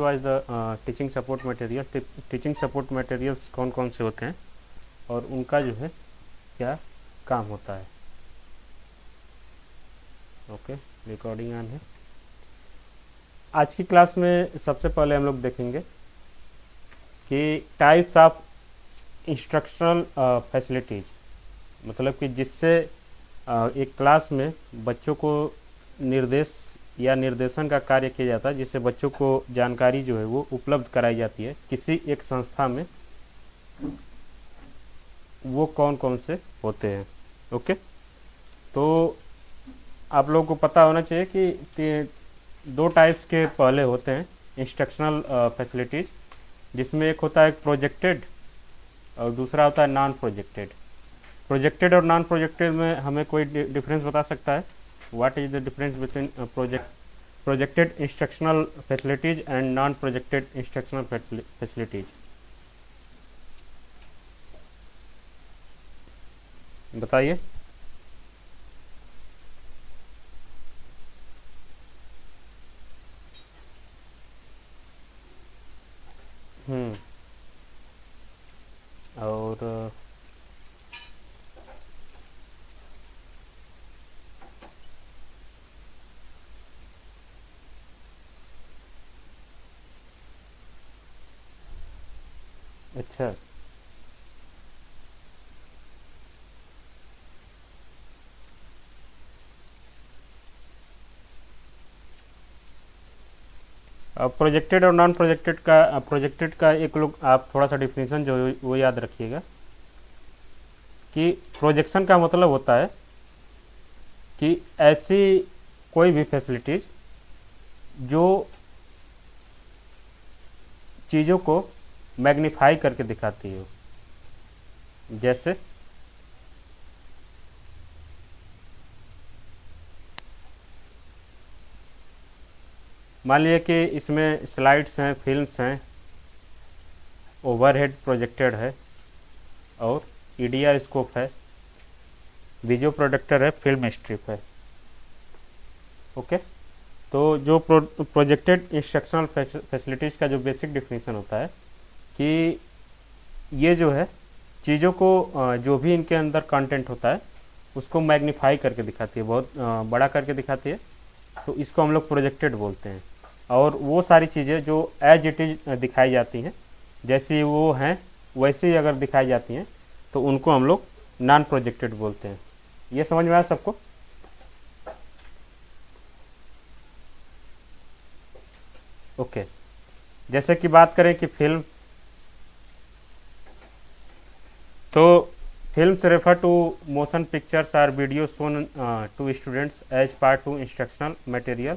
Wise the teaching support material. Teaching support materials कौन कौन से होते हैं और उनका जो है क्या काम होता है। ओके, रिकॉर्डिंग ऑन है। आज की क्लास में सबसे पहले हम लोग देखेंगे कि टाइप्स ऑफ इंस्ट्रक्शनल फैसिलिटीज, मतलब कि जिससे एक क्लास में बच्चों को निर्देश या निर्देशन का कार्य किया जाता है, जिससे बच्चों को जानकारी जो है वो उपलब्ध कराई जाती है किसी एक संस्था में। वो कौन कौन से होते हैं। ओके, तो आप लोगों को पता होना चाहिए कि दो टाइप्स के पहले होते हैं इंस्ट्रक्शनल फैसिलिटीज, जिसमें एक होता है प्रोजेक्टेड और दूसरा होता है नॉन प्रोजेक्टेड। प्रोजेक्टेड और नॉन प्रोजेक्टेड में हमें कोई डिफरेंस बता सकता है? What is the difference between projected instructional facilities and non projected instructional facilities? बताइए। हम्म। और अच्छा, अब प्रोजेक्टेड और नॉन प्रोजेक्टेड का एक लोग आप थोड़ा सा डिफिनेशन जो है वो याद रखिएगा कि प्रोजेक्शन का मतलब होता है कि ऐसी कोई भी फैसिलिटीज जो चीज़ों को मैग्नीफाई करके दिखाती हो। जैसे मान लीजिए कि इसमें स्लाइड्स हैं, फिल्म्स हैं, ओवरहेड प्रोजेक्टेड है और ईडिया स्कोप है, वीडियो प्रोजेक्टर है, फिल्म स्ट्रिप है। ओके, तो जो प्रोजेक्टेड इंस्ट्रक्शनल फैसिलिटीज़ का जो बेसिक डिफिनीशन होता है कि ये जो है चीज़ों को जो भी इनके अंदर कंटेंट होता है उसको मैग्नीफाई करके दिखाती है, बहुत बड़ा करके दिखाती है, तो इसको हम लोग प्रोजेक्टेड बोलते हैं। और वो सारी चीज़ें जो एज इट इज दिखाई जाती हैं, जैसी वो हैं वैसे ही अगर दिखाई जाती हैं, तो उनको हम लोग नॉन प्रोजेक्टेड बोलते हैं। ये समझ में आया सबको? ओके, जैसे कि बात करें कि फिल्म, तो films refer to motion pictures or videos shown to students as part to instructional material.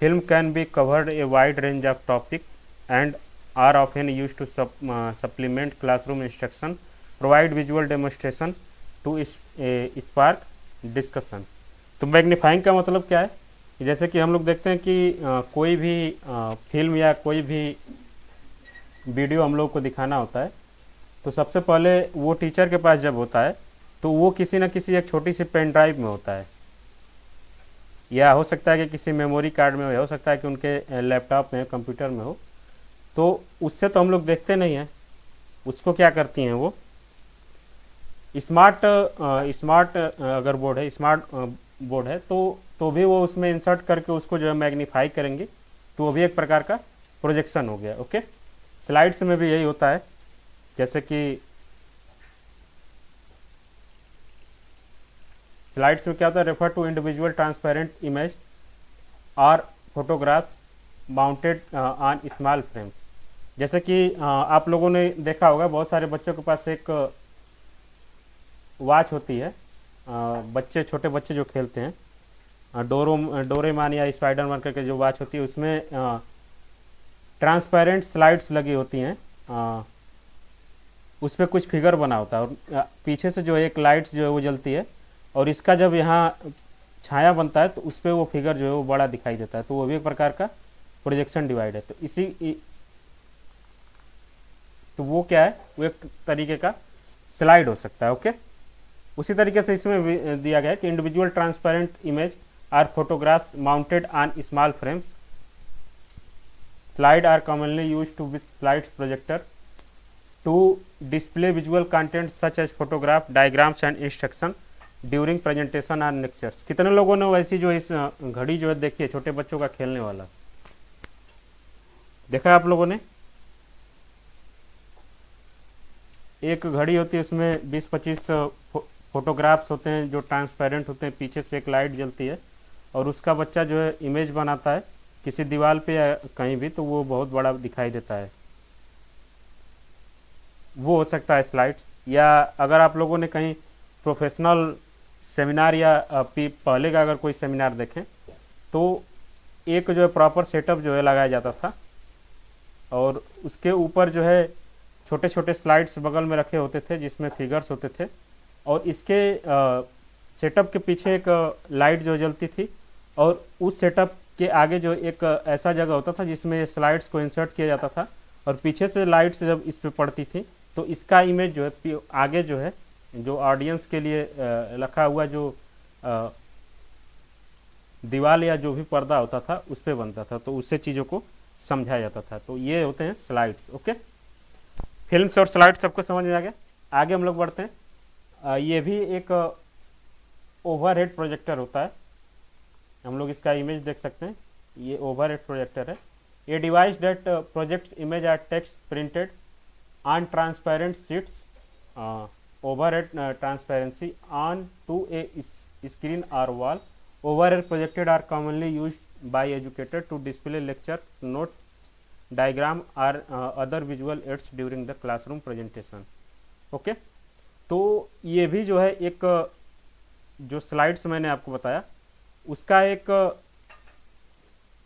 Film can be covered a wide range of topic and are often used to supplement classroom instruction, provide visual demonstration to spark discussion. तो magnifying का मतलब क्या है? जैसे कि हम लोग देखते हैं कि कोई भी फिल्म या कोई भी वीडियो हम लोग को दिखाना होता है, तो सबसे पहले वो टीचर के पास जब होता है तो वो किसी न किसी एक छोटी सी पेन ड्राइव में होता है, या हो सकता है कि किसी मेमोरी कार्ड में हो सकता है कि उनके लैपटॉप में, कंप्यूटर में हो। तो उससे तो हम लोग देखते नहीं हैं, उसको क्या करती हैं वो स्मार्ट अगर बोर्ड है, स्मार्ट बोर्ड है, तो भी वो उसमें इंसर्ट करके उसको जो है मैग्नीफाई करेंगे, तो वो भी एक प्रकार का प्रोजेक्शन हो गया। ओके, स्लाइड्स में भी यही होता है। जैसे कि स्लाइड्स में क्या होता है, refer to individual transparent image और photographs mounted on small frames. जैसे कि आप लोगों ने देखा होगा बहुत सारे बच्चों के पास एक वॉच होती है, बच्चे, छोटे बच्चे जो खेलते हैं, डोरेमॉन या स्पाइडरमैन करके जो वॉच होती है, उसमें ट्रांसपेरेंट स्लाइड्स लगी होती हैं, उस पर कुछ फिगर बना होता है और पीछे से जो है एक लाइट्स जो है वो जलती है, और इसका जब यहाँ छाया बनता है तो उस पर वो फिगर जो है वो बड़ा दिखाई देता है, तो वो भी एक प्रकार का प्रोजेक्शन डिवाइड है। तो वो क्या है, वो एक तरीके का स्लाइड हो सकता है। ओके, उसी तरीके से इसमें दिया गया है कि individual transparent image or photographs mounted on small frames slide are commonly use to with slides projector to display visual content such as photograph, diagrams and instruction during presentation और लेक्चर्स। कितने लोगों ने वैसी जो इस घड़ी जो है देखी है, छोटे बच्चों का खेलने वाला, देखा है आप लोगों ने? एक घड़ी होती है, उसमें 20-25 फोटोग्राफ्स होते हैं जो ट्रांसपेरेंट होते हैं, पीछे से एक लाइट जलती है और उसका बच्चा जो है इमेज बनाता है किसी दीवार पे या कहीं भी, तो वो बहुत बड़ा दिखाई देता है। वो हो सकता है स्लाइड्स, या अगर आप लोगों ने कहीं प्रोफेशनल सेमिनार या पहले का अगर कोई सेमिनार देखें तो एक जो है प्रॉपर सेटअप जो है लगाया जाता था और उसके ऊपर जो है छोटे छोटे स्लाइड्स बगल में रखे होते थे जिसमें फिगर्स होते थे, और इसके सेटअप के पीछे एक लाइट जो जलती थी, और उस सेटअप के आगे जो एक ऐसा जगह होता था जिसमें स्लाइड्स को इंसर्ट किया जाता था, और पीछे से लाइट्स जब इस पे पड़ती थी तो इसका इमेज जो है आगे जो है जो ऑडियंस के लिए रखा हुआ जो दीवार या जो भी पर्दा होता था उस पर बनता था, तो उससे चीज़ों को समझाया जाता था। तो ये होते हैं स्लाइड्स। ओके, फिल्म्स और स्लाइड्स सबको समझ में आ गया। आगे हम लोग बढ़ते हैं। ये भी एक ओवरहेड प्रोजेक्टर होता है, हम लोग इसका इमेज देख सकते हैं, ये ओवरहेड प्रोजेक्टर है। A device that projects image or text printed on transparent sheets overhead transparency on to a screen or wall. Overhead projected are commonly used by educators to display lecture notes, diagram or other visual aids during the classroom presentation. Okay, तो ये भी जो है एक जो slides मैंने आपको बताया उसका एक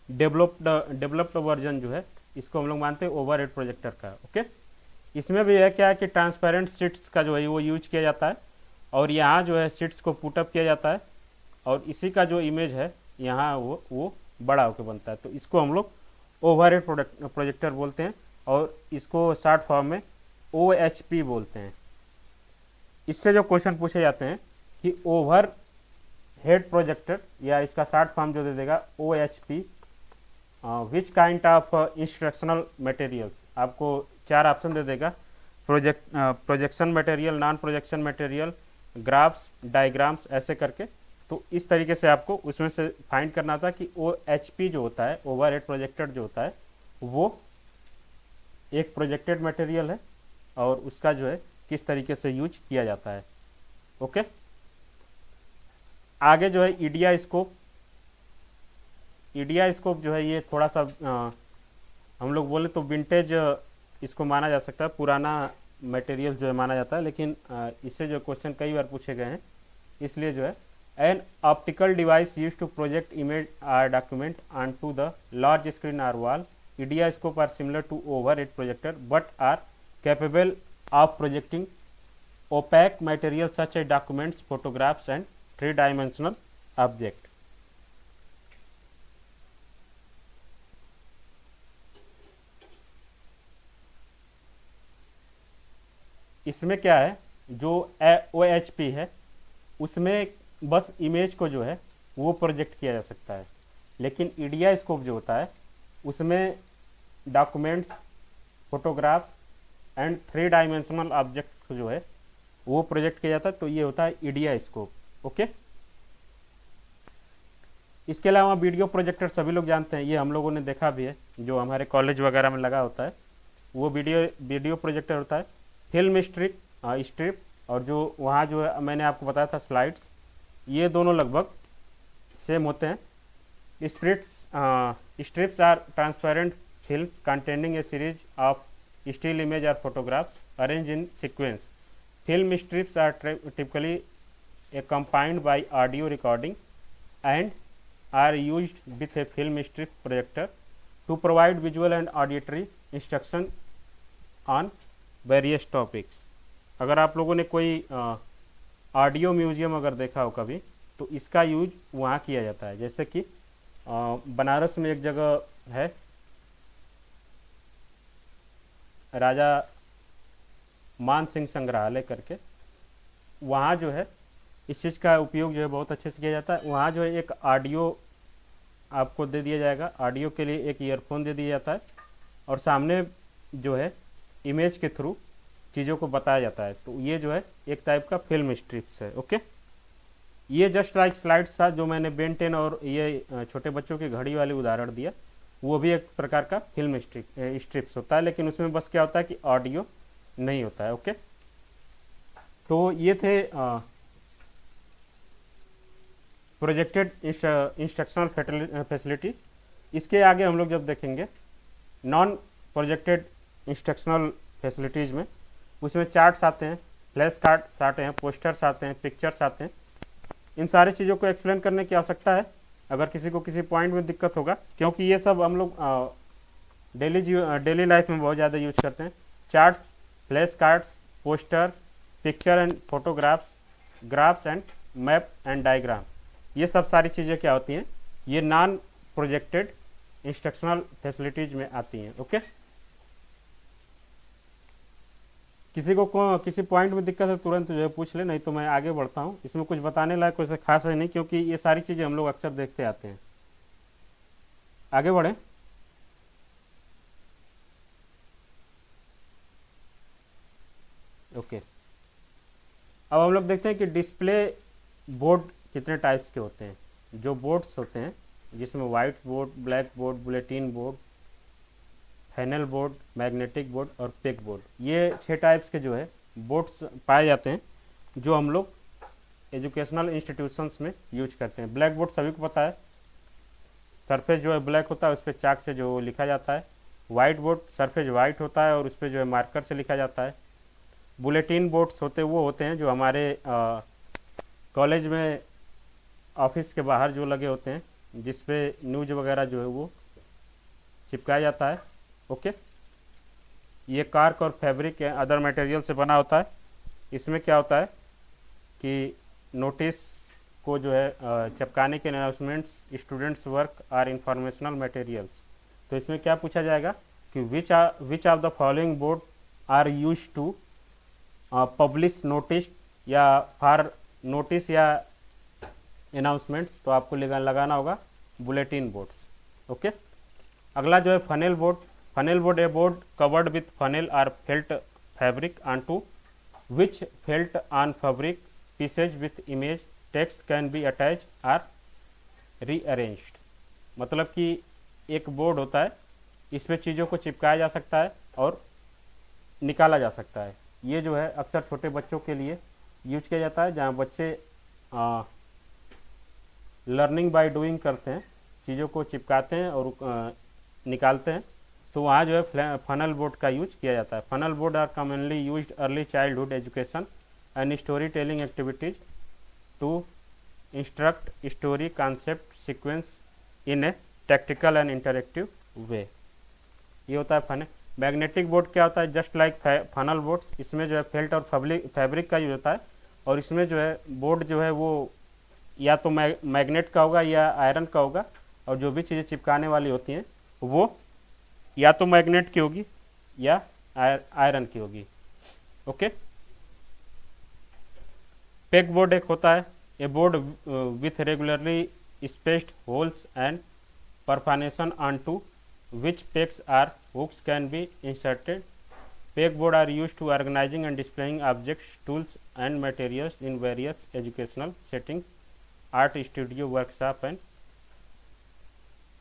डेवलप्ड वर्जन जो है, इसको हम लोग मानते हैं ओवरहेड प्रोजेक्टर का। ओके, इसमें भी है क्या है कि ट्रांसपेरेंट शीट्स का जो है वो यूज किया जाता है, और यहाँ जो है शीट्स को पुटअप किया जाता है और इसी का जो इमेज है यहाँ वो बड़ा होकर बनता है, तो इसको हम लोग ओवरहेड प्रोजेक्टर बोलते हैं, और इसको शॉर्ट फॉर्म में OHP बोलते हैं। इससे जो क्वेश्चन पूछे जाते हैं कि ओवर हेड प्रोजेक्टर, या इसका शॉर्ट फॉर्म जो दे देगा OHP, which kind of instructional materials, आपको 4 ऑप्शन दे देगा, projection material, non projection material, graphs, diagrams, ऐसे करके। तो इस तरीके से आपको उसमें से फाइंड करना था कि OHP जो होता है, ओवरहेड प्रोजेक्टर जो होता है, वो एक प्रोजेक्टेड मटेरियल है और उसका जो है किस तरीके से यूज किया जाता है। ओके, आगे जो है ईडिया स्कोप। ईडिया स्कोप जो है ये थोड़ा सा हम लोग बोले तो विंटेज इसको माना जा सकता है, पुराना मटेरियल जो है माना जाता है, लेकिन इससे जो क्वेश्चन कई बार पूछे गए हैं, इसलिए जो है an optical device use to project image or document on to the large screen or wall. Epidiascope are similar to overhead projector but are capable of projecting opaque material such as documents, photographs and 3-dimensional object. इसमें क्या है, जो OHP है उसमें बस image को जो है वो प्रोजेक्ट किया जा सकता है, लेकिन ईडिया स्कोप जो होता है उसमें डॉक्यूमेंट्स, फोटोग्राफ्स एंड 3-डायमेंशनल ऑब्जेक्ट जो है वो प्रोजेक्ट किया जाता है, तो ये होता है ईडिया स्कोप। ओके, इसके अलावा वीडियो प्रोजेक्टर सभी लोग जानते हैं, ये हम लोगों ने देखा भी है, जो हमारे कॉलेज वगैरह में लगा होता है वो वीडियो प्रोजेक्टर होता है। फिल्म स्ट्रिप और जो वहाँ जो है मैंने आपको बताया था स्लाइड्स, ये दोनों लगभग सेम होते हैं। Strips are transparent films containing a series of still image और photographs arrange in sequence. Film strips are typically accompanied by audio recording and are used with a film strip projector to provide visual and auditory instruction on various topics. अगर आप लोगों ने कोई audio museum अगर देखा हो कभी, तो इसका यूज वहाँ किया जाता है। जैसे कि बनारस में एक जगह है राजा मान सिंह संग्रहालय करके, वहाँ जो है इस चीज़ का उपयोग जो है बहुत अच्छे से किया जाता है। वहाँ जो है एक ऑडियो आपको दे दिया जाएगा, ऑडियो के लिए एक ईयरफोन दे दिया जाता है और सामने जो है इमेज के थ्रू चीज़ों को बताया जाता है। तो ये जो है एक टाइप का फिल्म स्ट्रिप्स है। ओके, ये जस्ट लाइक स्लाइड्स था जो मैंने बेन 10 और ये छोटे बच्चों की घड़ी वाली उदाहरण दिया, वो भी एक प्रकार का फिल्म स्ट्रिप्स होता है, लेकिन उसमें बस क्या होता है कि ऑडियो नहीं होता है। ओके, तो ये थे प्रोजेक्टेड इंस्ट्रक्शनल फैसिलिटी। इसके आगे हम लोग जब देखेंगे नॉन प्रोजेक्टेड इंस्ट्रक्शनल फैसिलिटीज़ में, उसमें चार्ट्स आते हैं, फ्लैश कार्ड्स आते हैं, पोस्टर्स आते हैं, पिक्चर्स आते हैं। इन सारी चीज़ों को एक्सप्लेन करने की आवश्यकता है अगर किसी को किसी पॉइंट में दिक्कत होगा, क्योंकि ये सब हम लोग डेली लाइफ में बहुत ज़्यादा यूज करते हैं। Charts, flash cards, poster, picture and photographs, graphs and map and diagram, ये सब सारी चीज़ें क्या होती हैं, ये नॉन प्रोजेक्टेड इंस्ट्रक्शनल फैसिलिटीज़ में आती हैं। ओके, किसी को किसी पॉइंट में दिक्कत है तुरंत जो है पूछ ले, नहीं तो मैं आगे बढ़ता हूँ। इसमें कुछ बताने लायक कोई खास है नहीं, क्योंकि ये सारी चीज़ें हम लोग अक्सर देखते आते हैं। आगे बढ़ें। ओके, अब हम लोग देखते हैं कि डिस्प्ले बोर्ड कितने टाइप्स के होते हैं। जो बोर्ड्स होते हैं जिसमें white board, black board, bulletin board, flannel board, magnetic board और पेग बोर्ड, ये 6 टाइप्स के जो है बोर्ड्स पाए जाते हैं जो हम लोग एजुकेशनल इंस्टीट्यूशंस में यूज करते हैं। ब्लैक बोर्ड सभी को पता है, सरफेस जो है ब्लैक होता है, उस पर चाक से जो लिखा जाता है। वाइट बोर्ड सरफेस वाइट होता है और उस पर जो है मार्कर से लिखा जाता है। बुलेटिन बोर्ड्स वो होते हैं जो हमारे कॉलेज में ऑफिस के बाहर जो लगे होते हैं, जिस पे न्यूज वगैरह जो है वो चिपकाया जाता है। ओके, ये कार्क और फैब्रिक या अदर मटेरियल से बना होता है। इसमें क्या होता है कि नोटिस को जो है चिपकाने के announcements, students work or informational materials. तो इसमें क्या पूछा जाएगा कि which of the following board are use to publish notice या फॉर नोटिस या अनाउंसमेंट्स। तो आपको लगाना होगा बुलेटिन बोर्ड्स। ओके, अगला जो है flannel board. Flannel board a board covered with flannel or felt fabric on to which felt on fabric pieces with image text can be attach or rearranged. मतलब कि एक बोर्ड होता है, इसमें चीज़ों को चिपकाया जा सकता है और निकाला जा सकता है। ये जो है अक्सर छोटे बच्चों के लिए यूज किया जाता है, जहाँ बच्चे लर्निंग बाय डूइंग करते हैं, चीज़ों को चिपकाते हैं और निकालते हैं। तो वहाँ जो है फनल बोर्ड का यूज किया जाता है। Flannel board are commonly used early childhood education and story telling activities to instruct story concept sequence in a tactical and interactive way. ये होता है फनल। मैग्नेटिक बोर्ड क्या होता है, जस्ट लाइक फनल बोर्ड्स, इसमें जो है फेल्ट और फैब्रिक का यूज होता है। और इसमें जो है बोर्ड जो है वो या तो मैग्नेट का होगा या आयरन का होगा, और जो भी चीज़ें चिपकाने वाली होती हैं वो या तो मैग्नेट की होगी या आयरन की होगी। ओके, पेग बोर्ड एक होता है, a board with regularly spaced holes and perforation on to which pegs or hooks can be inserted. Peg board are used to organizing and displaying objects, tools and materials in various educational settings, art studio, workshop and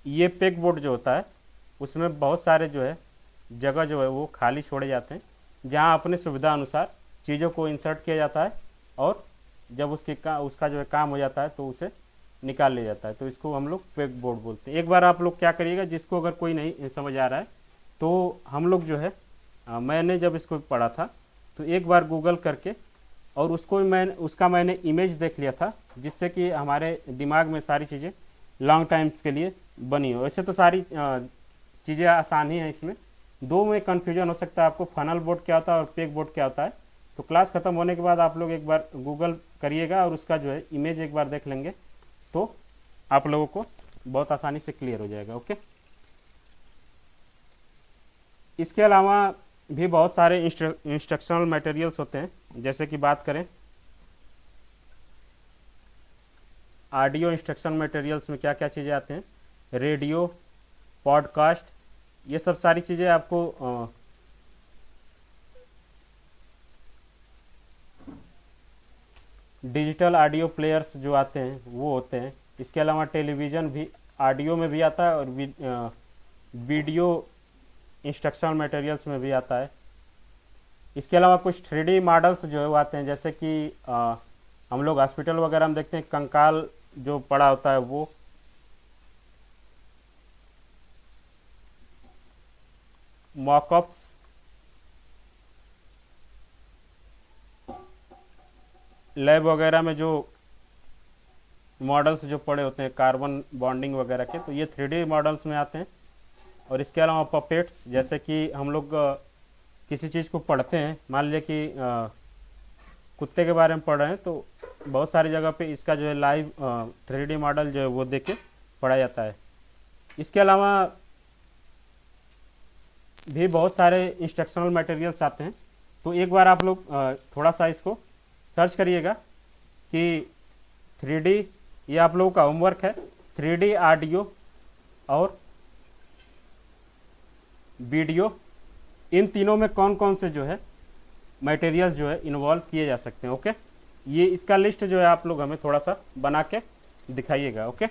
ये peg board जो होता है उसमें बहुत सारे जो है जगह जो है वो खाली छोड़े जाते हैं, जहाँ अपने सुविधा अनुसार चीज़ों को इंसर्ट किया जाता है और जब उसका जो है काम हो जाता है तो उसे निकाल लिया जाता है। तो इसको हम लोग पेग बोर्ड बोलते हैं। एक बार आप लोग क्या करिएगा, जिसको अगर कोई नहीं समझ आ रहा है तो हम लोग जो है मैंने जब इसको पढ़ा था तो एक बार गूगल करके और मैंने इमेज देख लिया था, जिससे कि हमारे दिमाग में सारी चीज़ें लॉन्ग टाइम्स के लिए बनी हो। वैसे तो सारी चीज़ें आसान ही हैं, इसमें दो में कन्फ्यूजन हो सकता है आपको, फनल बोर्ड क्या होता है और पेग बोर्ड क्या होता है। तो क्लास ख़त्म होने के बाद आप लोग एक बार गूगल करिएगा और उसका जो है इमेज एक बार देख लेंगे तो आप लोगों को बहुत आसानी से क्लियर हो जाएगा। ओके, इसके अलावा भी बहुत सारे इंस्ट्रक्शनल मटेरियल्स होते हैं। जैसे कि बात करें ऑडियो इंस्ट्रक्शन मटेरियल्स में क्या क्या चीज़ें आते हैं, रेडियो, पॉडकास्ट, ये सब सारी चीज़ें आपको डिजिटल ऑडियो प्लेयर्स जो आते हैं वो होते हैं। इसके अलावा टेलीविज़न भी ऑडियो में भी आता है और वीडियो इंस्ट्रक्शनल मटेरियल्स में भी आता है। इसके अलावा कुछ 3D मॉडल्स जो है वो आते हैं, जैसे कि हम लोग हॉस्पिटल वगैरह में देखते हैं कंकाल जो पड़ा होता है वो। मॉकअप्स, लैब वगैरह में जो मॉडल्स जो पड़े होते हैं कार्बन बॉन्डिंग वगैरह के, तो ये 3D मॉडल्स में आते हैं। और इसके अलावा पपेट्स, जैसे कि हम लोग किसी चीज़ को पढ़ते हैं, मान लीजिए कि कुत्ते के बारे में पढ़ रहे हैं, तो बहुत सारी जगह पे इसका जो है लाइव 3D मॉडल जो है वो देख के पढ़ा जाता है। इसके अलावा भी बहुत सारे इंस्ट्रक्शनल मटेरियल्स आते हैं। तो एक बार आप लोग थोड़ा सा इसको सर्च करिएगा कि 3D, ये आप लोगों का होमवर्क है, 3D ऑडियो और वीडियो, इन तीनों में कौन कौन से जो है मटेरियल जो है इन्वॉल्व किए जा सकते हैं। ओके, ये इसका लिस्ट जो है आप लोग हमें थोड़ा सा बना के दिखाइएगा। ओके,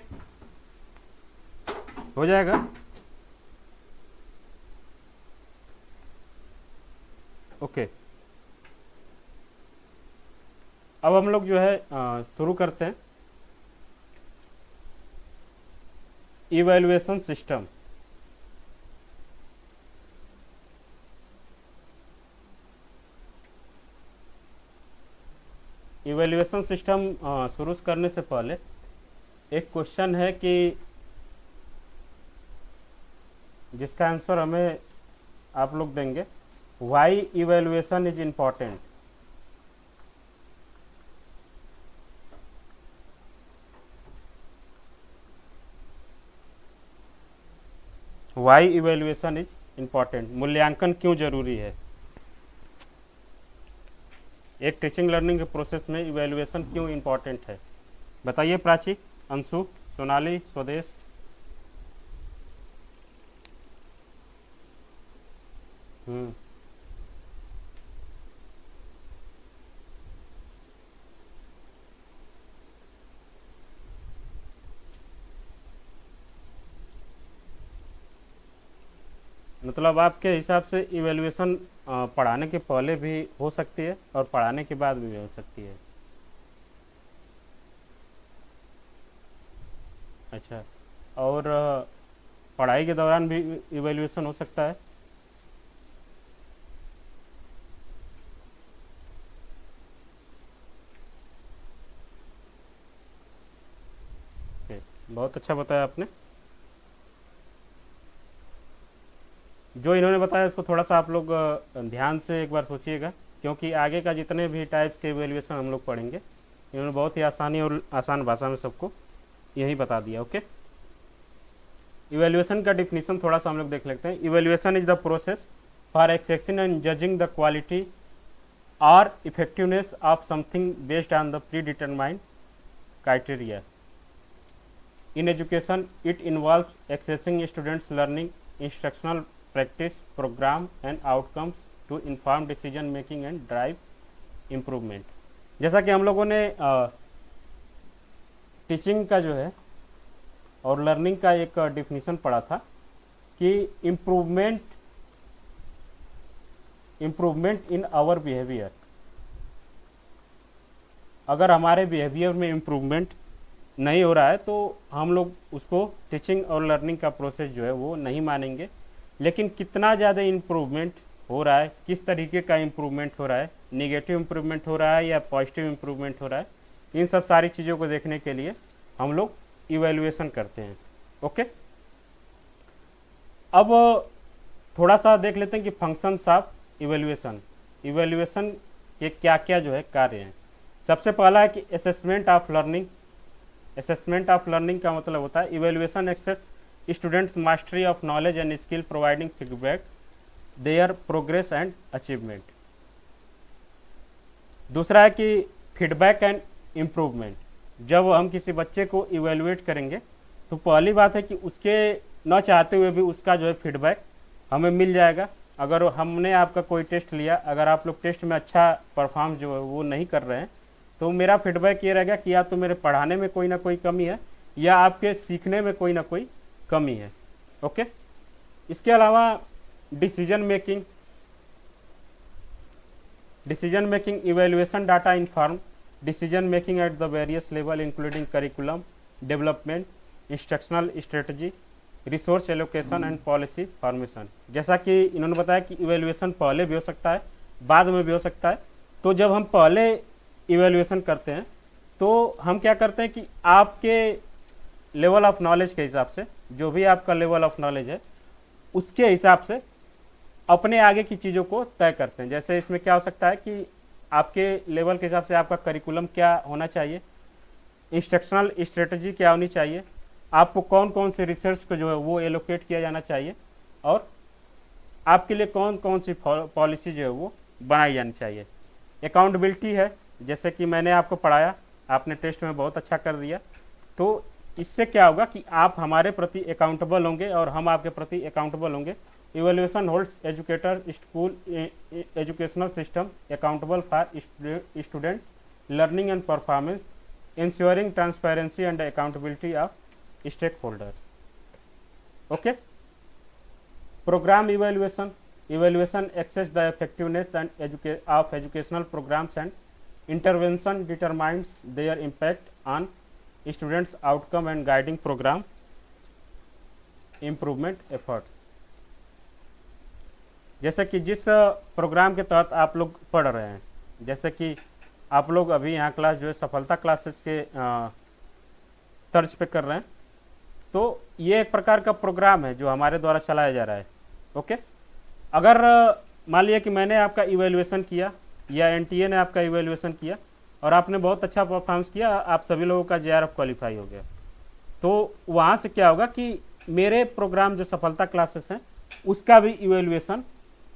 हो जाएगा। ओके, अब हम लोग जो है शुरू करते हैं। इवैल्यूएशन सिस्टम, इवैल्यूएशन सिस्टम शुरू करने से पहले एक क्वेश्चन है कि जिसका आंसर हमें आप लोग देंगे, why evaluation is important. Why evaluation is important, मूल्यांकन क्यों जरूरी है। एक टीचिंग लर्निंग के प्रोसेस में इवैल्यूएशन क्यों इम्पॉर्टेंट है, बताइए। प्राची, अंशु, सोनाली, स्वदेश। मतलब आपके हिसाब से इवैल्यूएशन पढ़ाने के पहले भी हो सकती है और पढ़ाने के बाद भी हो सकती है। अच्छा, और पढ़ाई के दौरान भी इवैल्यूएशन हो सकता है। बहुत अच्छा बताया आपने। जो इन्होंने बताया इसको थोड़ा सा आप लोग ध्यान से एक बार सोचिएगा, क्योंकि आगे का जितने भी टाइप्स के इवैल्यूएशन हम लोग पढ़ेंगे, इन्होंने बहुत ही आसानी और आसान भाषा में सबको यही बता दिया। ओके, इवैल्यूएशन का डिफिनीशन थोड़ा सा हम लोग देख लेते हैं। Evaluation is the process for accessing and judging the quality और effectiveness of something based on the pre determined criteria. In education, it involves accessing students' learning, instructional practice, program and outcomes to inform decision making and drive improvement. जैसा कि हम लोगों ने teaching का जो है और लर्निंग का एक डिफिनीशन पढ़ा था कि इम्प्रूवमेंट इन आवर बिहेवियर। अगर हमारे बिहेवियर में इम्प्रूवमेंट नहीं हो रहा है तो हम लोग उसको टीचिंग और लर्निंग का प्रोसेस जो है वो नहीं मानेंगे। लेकिन कितना ज़्यादा इम्प्रूवमेंट हो रहा है, किस तरीके का इम्प्रूवमेंट हो रहा है, नेगेटिव इम्प्रूवमेंट हो रहा है या पॉजिटिव इम्प्रूवमेंट हो रहा है, इन सब सारी चीज़ों को देखने के लिए हम लोग इवैल्यूएशन करते हैं। ओके, अब थोड़ा सा देख लेते हैं कि फंक्शंस ऑफ इवैल्यूएशन, इवैल्यूएशन के क्या क्या जो है कार्य हैं। सबसे पहला है कि assessment of learning. Assessment of learning का मतलब होता है evaluation assess students mastery of knowledge and skill providing feedback their progress and achievement. दूसरा है कि फीडबैक एंड इम्प्रूवमेंट। जब हम किसी बच्चे को इवैल्यूएट करेंगे तो पहली बात है कि उसके न चाहते हुए भी उसका जो है फीडबैक हमें मिल जाएगा। अगर हमने आपका कोई टेस्ट लिया, अगर आप लोग टेस्ट में अच्छा परफॉर्म जो है वो नहीं कर रहे हैं, तो मेरा फीडबैक ये रहेगा कि या तो मेरे पढ़ाने में कोई ना कोई कमी है, या आपके सीखने में कोई ना कोई कमी है। ओके। इसके अलावा decision making, evaluation data inform decision making at the various level including curriculum development, instructional strategy, resource allocation and policy formation. जैसा कि इन्होंने बताया कि इवेल्युएशन पहले भी हो सकता है, बाद में भी हो सकता है। तो जब हम पहले इवेल्युएशन करते हैं तो हम क्या करते हैं कि आपके लेवल ऑफ नॉलेज के हिसाब से, जो भी आपका लेवल ऑफ नॉलेज है उसके हिसाब से अपने आगे की चीज़ों को तय करते हैं। जैसे इसमें क्या हो सकता है कि आपके लेवल के हिसाब से आपका करिकुलम क्या होना चाहिए, इंस्ट्रक्शनल स्ट्रेटजी क्या होनी चाहिए, आपको कौन कौन से रिसर्च को जो है वो एलोकेट किया जाना चाहिए, और आपके लिए कौन कौन सी पॉलिसी जो है वो बनाई जानी चाहिए। अकाउंटेबिलिटी है, जैसे कि मैंने आपको पढ़ाया, आपने टेस्ट में बहुत अच्छा कर दिया, तो इससे क्या होगा कि आप हमारे प्रति अकाउंटेबल होंगे और हम आपके प्रति अकाउंटेबल होंगे। Evaluation holds educator, school, educational system accountable for student learning and performance, ensuring transparency and accountability of stakeholders. Okay. Program evaluation, assess the effectiveness and of educational programs and intervention determines their impact on students outcome and guiding program improvement efforts। जैसे कि जिस programme के तहत आप लोग पढ़ रहे हैं, जैसे कि आप लोग अभी यहाँ क्लास जो है सफलता क्लासेस के तर्ज पे कर रहे हैं, तो ये एक प्रकार का प्रोग्राम है जो हमारे द्वारा चलाया जा रहा है। ओके। अगर मान लिया कि मैंने आपका इवेल्युएशन किया या एनटीए ने आपका इवेल्युएशन किया और आपने बहुत अच्छा परफॉर्मेंस किया, आप सभी लोगों का जेआरएफ क्वालिफाई हो गया, तो वहाँ से क्या होगा कि मेरे प्रोग्राम जो सफलता क्लासेस हैं उसका भी इवेल्युएशन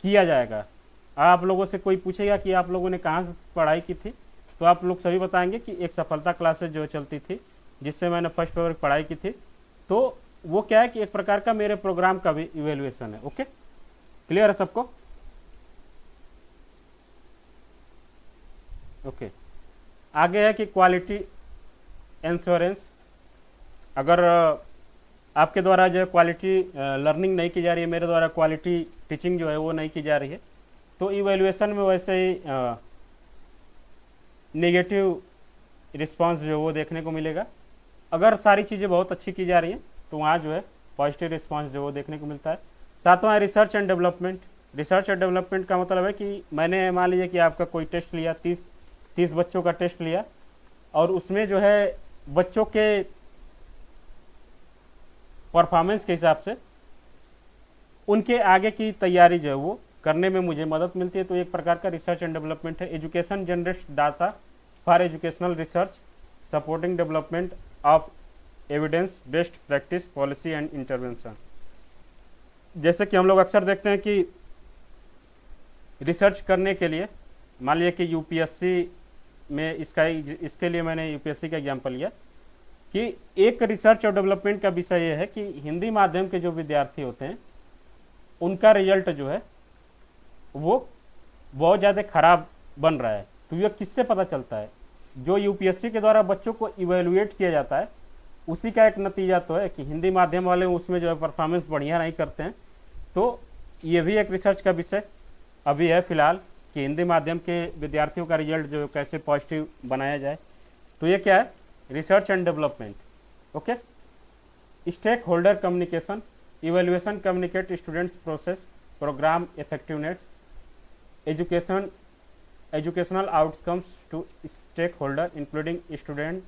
किया जाएगा। आप लोगों से कोई पूछेगा कि आप लोगों ने कहाँ से पढ़ाई की थी, तो आप लोग सभी बताएंगे कि एक सफलता क्लासेस जो चलती थी जिससे मैंने फर्स्ट पेपर की पढ़ाई की थी, तो वो क्या है कि एक प्रकार का मेरे प्रोग्राम का भी इवेल्युएशन है। ओके, क्लियर है सबको? ओके। आगे है कि क्वालिटी इंश्योरेंस। अगर आपके द्वारा जो है क्वालिटी लर्निंग नहीं की जा रही है, मेरे द्वारा क्वालिटी टीचिंग जो है वो नहीं की जा रही है, तो इवेल्युएशन में वैसे ही नेगेटिव रिस्पांस जो है वो देखने को मिलेगा। अगर सारी चीज़ें बहुत अच्छी की जा रही हैं तो वहाँ जो है पॉजिटिव रिस्पांस जो वो देखने को मिलता है। सातवां है research and development. Research and development का मतलब है कि मैंने मान लीजिए कि आपका कोई टेस्ट लिया, 30 बच्चों का टेस्ट लिया, और उसमें जो है बच्चों के परफॉर्मेंस के हिसाब से उनके आगे की तैयारी जो है वो करने में मुझे मदद मिलती है, तो एक प्रकार का रिसर्च एंड डेवलपमेंट है। Education generates data for educational research supporting development of evidence based practice policy and intervention. जैसे कि हम लोग अक्सर देखते हैं कि रिसर्च करने के लिए, मान लिया कि यूपीएससी में इसके लिए मैंने यूपीएससी का एग्जाम्पल लिया कि एक रिसर्च और डेवलपमेंट का विषय यह है कि हिंदी माध्यम के जो विद्यार्थी होते हैं उनका रिजल्ट जो है वो बहुत ज़्यादा खराब बन रहा है। तो यह किससे पता चलता है? जो यूपीएससी के द्वारा बच्चों को इवेलुएट किया जाता है उसी का एक नतीजा तो है कि हिंदी माध्यम वाले उसमें जो है परफॉर्मेंस बढ़िया नहीं करते हैं। तो ये भी एक रिसर्च का विषय अभी है फिलहाल कि हिंदी माध्यम के विद्यार्थियों का रिजल्ट जो कैसे पॉजिटिव बनाया जाए। तो ये क्या है? Research and development. Okay. Stakeholder communication. Evaluation communicate students process program effectiveness educational outcomes to stakeholder including student,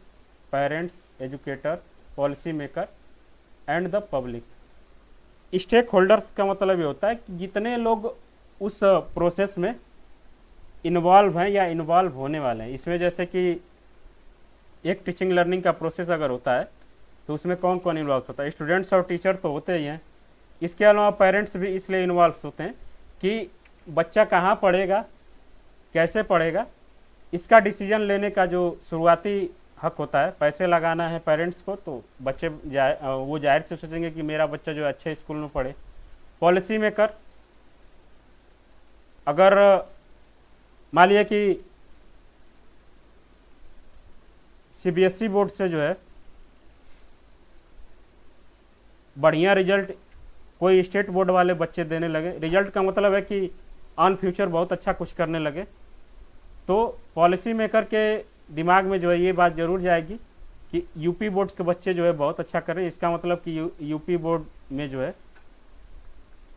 parents, educator, policy maker and the public। Stakeholders का मतलब ये होता है कि जितने लोग उस प्रोसेस में इन्वॉल्व हैं या इन्वॉल्व होने वाले हैं। इसमें जैसे कि एक टीचिंग लर्निंग का प्रोसेस अगर होता है तो उसमें कौन कौन इन्वॉल्व होता है? स्टूडेंट्स और टीचर तो होते ही हैं, इसके अलावा पेरेंट्स भी इसलिए इन्वॉल्व होते हैं कि बच्चा कहाँ पढ़ेगा, कैसे पढ़ेगा, इसका डिसीजन लेने का जो शुरुआती हक होता है। पैसे लगाना है पेरेंट्स को तो बच्चे वो जाहिर से सोचेंगे कि मेरा बच्चा जो अच्छे स्कूल में पढ़े, पॉलिसी मेकर, अगर मान लिया कि सीबीएसई बोर्ड से जो है बढ़िया रिजल्ट कोई स्टेट बोर्ड वाले बच्चे देने लगे, रिजल्ट का मतलब है कि ऑन फ्यूचर बहुत अच्छा कुछ करने लगे, तो पॉलिसी मेकर के दिमाग में जो है ये बात जरूर जाएगी कि यूपी बोर्ड के बच्चे जो है बहुत अच्छा कर रहे हैं, इसका मतलब कि यूपी बोर्ड में जो है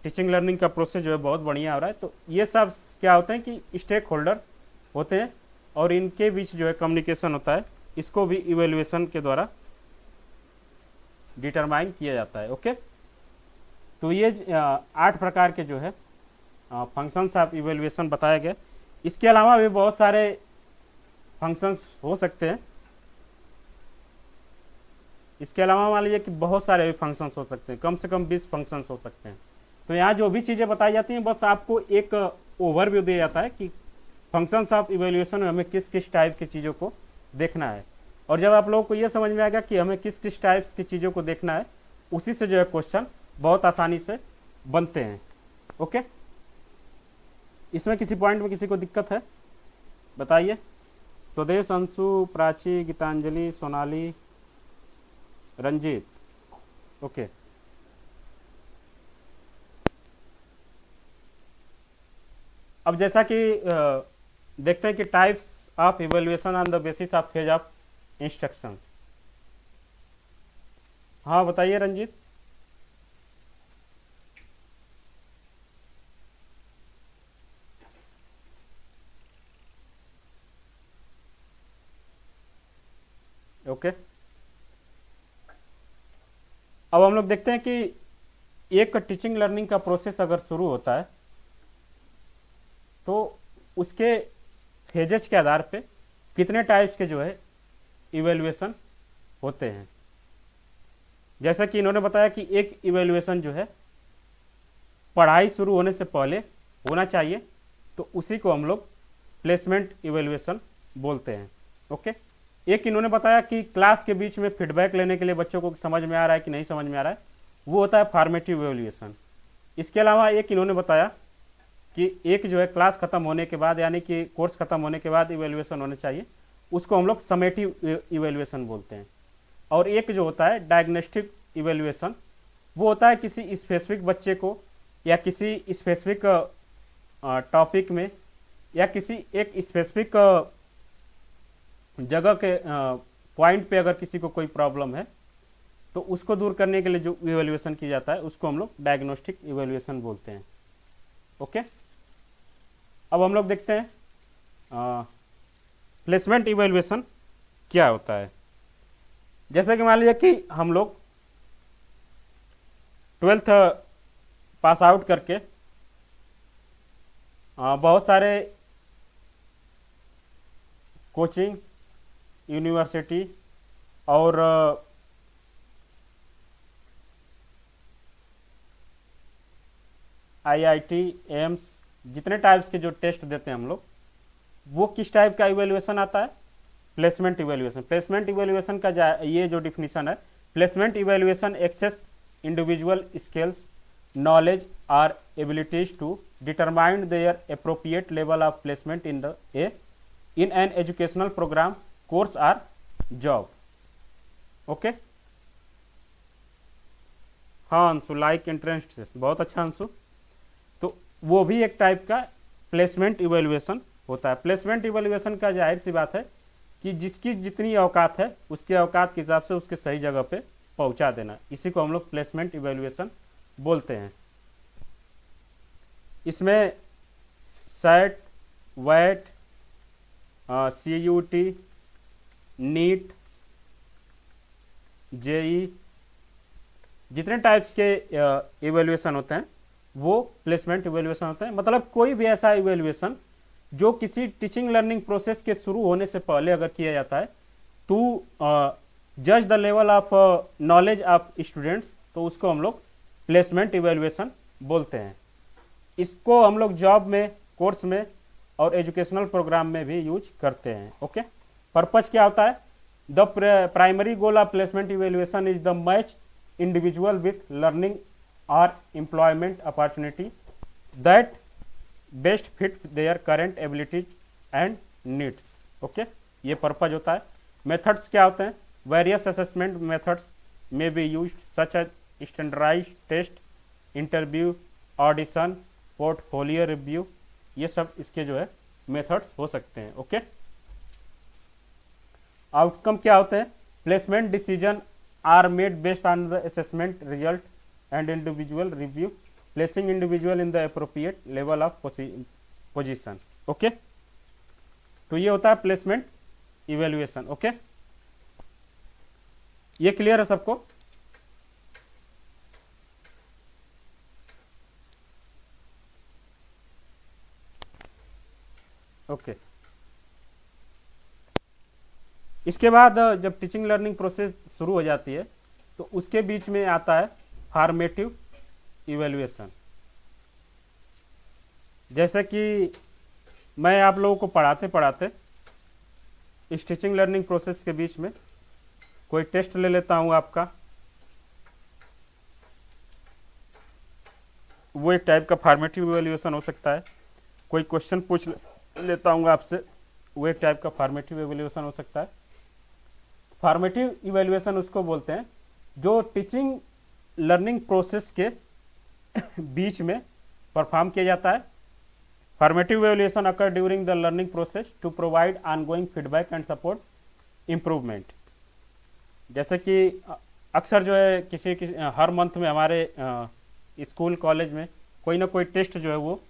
टीचिंग लर्निंग का प्रोसेस जो है बहुत बढ़िया हो रहा है। तो ये सब क्या होते हैं कि स्टेक होल्डर होते हैं और इनके बीच जो है कम्युनिकेशन होता है, इसको भी इवेल्युएशन के द्वारा डिटरमाइन किया जाता है। ओके, तो ये 8 प्रकार के जो है फंक्शंस ऑफ इवेल्युएशन बताया गया। इसके अलावा भी बहुत सारे फंक्शंस हो सकते हैं, इसके अलावा मान लीजिए कि बहुत सारे फंक्शंस हो सकते हैं, कम से कम 20 फंक्शंस हो सकते हैं। तो यहाँ जो भी चीज़ें बताई जाती हैं बस आपको एक ओवरव्यू दिया जाता है कि फंक्शंस ऑफ इवेल्युएशन में हमें किस किस टाइप की चीज़ों को देखना है, और जब आप लोगों को ये समझ में आएगा कि हमें किस किस टाइप्स की चीज़ों को देखना है, उसी से जो है क्वेश्चन बहुत आसानी से बनते हैं। ओके, इसमें किसी पॉइंट में किसी को दिक्कत है बताइए। स्वदेश, अंशु, प्राची, गीतांजलि, सोनाली, रंजीत। ओके, अब जैसा कि देखते हैं कि types of evaluation on the basis of phase of instructions. हाँ बताइए रंजीत। ओके, अब हम लोग देखते हैं कि एक टीचिंग लर्निंग का प्रोसेस अगर शुरू होता है तो उसके फेजेज के आधार पे कितने टाइप्स के जो है इवेल्युएशन होते हैं। जैसा कि इन्होंने बताया कि एक इवेल्युएशन जो है पढ़ाई शुरू होने से पहले होना चाहिए, तो उसी को हम लोग प्लेसमेंट इवेल्युएशन बोलते हैं। ओके, एक इन्होंने बताया कि क्लास के बीच में फीडबैक लेने के लिए बच्चों को समझ में आ रहा है कि नहीं समझ में आ रहा है, वो होता है फॉर्मेटिव इवेल्युएशन। इसके अलावा एक इन्होंने बताया कि एक जो है क्लास खत्म होने के बाद यानी कि कोर्स खत्म होने के बाद इवेल्युएशन होना चाहिए, उसको हम लोग समेटिव इवेल्युएशन बोलते हैं। और एक जो होता है डायग्नोस्टिक इवेल्युएशन, वो होता है किसी स्पेसिफिक बच्चे को या किसी स्पेसिफिक टॉपिक में या किसी एक स्पेसिफिक जगह के पॉइंट पे अगर किसी को कोई प्रॉब्लम है तो उसको दूर करने के लिए जो इवेल्युएशन किया जाता है उसको हम लोग डायग्नोस्टिक इवेल्युएशन बोलते हैं। ओके, अब हम लोग देखते हैं प्लेसमेंट इवेल्युएशन क्या होता है। जैसे कि मान लीजिए कि हम लोग 12th पास आउट करके बहुत सारे कोचिंग, यूनिवर्सिटी और आईआईटी, एम्स, जितने टाइप्स के जो टेस्ट देते हैं हम लोग, वो किस टाइप का इवेल्युएशन आता है, प्लेसमेंट इवेल्युएशन। प्लेसमेंट इवेल्युएशन का ये जो डिफिनीशन है, placement evaluation assess individual skills, knowledge or abilities to determine their appropriate level of placement in an educational program, course or job. Okay, हाँ अंशु, लाइक इंटरेस्ट, बहुत अच्छा अंशु। तो वो भी एक टाइप का प्लेसमेंट इवेल्युएशन होता है। प्लेसमेंट इवेल्युएशन का जाहिर सी बात है कि जिसकी जितनी औकात है उसके औकात के हिसाब से उसके सही जगह पे पहुंचा देना, इसी को हम लोग प्लेसमेंट इवेल्युएशन बोलते हैं। इसमें सेट, वेट, CUT, नीट, जेई, जितने टाइप्स के इवेल्युएशन होते हैं वो प्लेसमेंट इवेल्युएशन होते हैं। मतलब कोई भी ऐसा इवेल्युएशन जो किसी टीचिंग लर्निंग प्रोसेस के शुरू होने से पहले अगर किया जाता है टू जज the level of knowledge of students, तो उसको हम लोग प्लेसमेंट इवेल्युएशन बोलते हैं। इसको हम लोग जॉब में, कोर्स में और एजुकेशनल प्रोग्राम में भी यूज करते हैं। ओके, पर्पज क्या होता है, the primary goal of placement evaluation is the match individual with learning or employment opportunity that best fit their current abilities and needs. Okay, ये पर्पज होता है। मेथड्स क्या होते हैं? Various assessment methods may be used such as standardised test, interview, audition, portfolio review, ये सब इसके जो है मेथड्स हो सकते हैं। ओके, आउटकम क्या होते हैं? Placement decision are made based on the assessment result and individual review, placing individual in the appropriate level of position. Okay, तो ये होता है प्लेसमेंट इवेल्युएशन। ओके, ये क्लियर है सबको? ओके, इसके बाद जब टीचिंग लर्निंग प्रोसेस शुरू हो जाती है तो उसके बीच में आता है फॉर्मेटिव इवेल्युएशन। जैसे कि मैं आप लोगों को पढ़ाते पढ़ाते इस टीचिंग लर्निंग प्रोसेस के बीच में कोई टेस्ट ले लेता हूं आपका, वो एक टाइप का फॉर्मेटिव इवेल्युएशन हो सकता है। कोई क्वेश्चन पूछ लेता हूं आपसे, वो एक टाइप का फॉर्मेटिव इवेल्युएशन हो सकता है। फॉर्मेटिव इवेल्युएशन उसको बोलते हैं जो टीचिंग लर्निंग प्रोसेस के बीच में परफॉर्म किया जाता है। Formative evaluation occur during the learning process to provide ongoing feedback and support improvement. जैसे कि अक्सर जो है किसी हर मंथ में हमारे स्कूल कॉलेज में कोई ना कोई टेस्ट जो है वो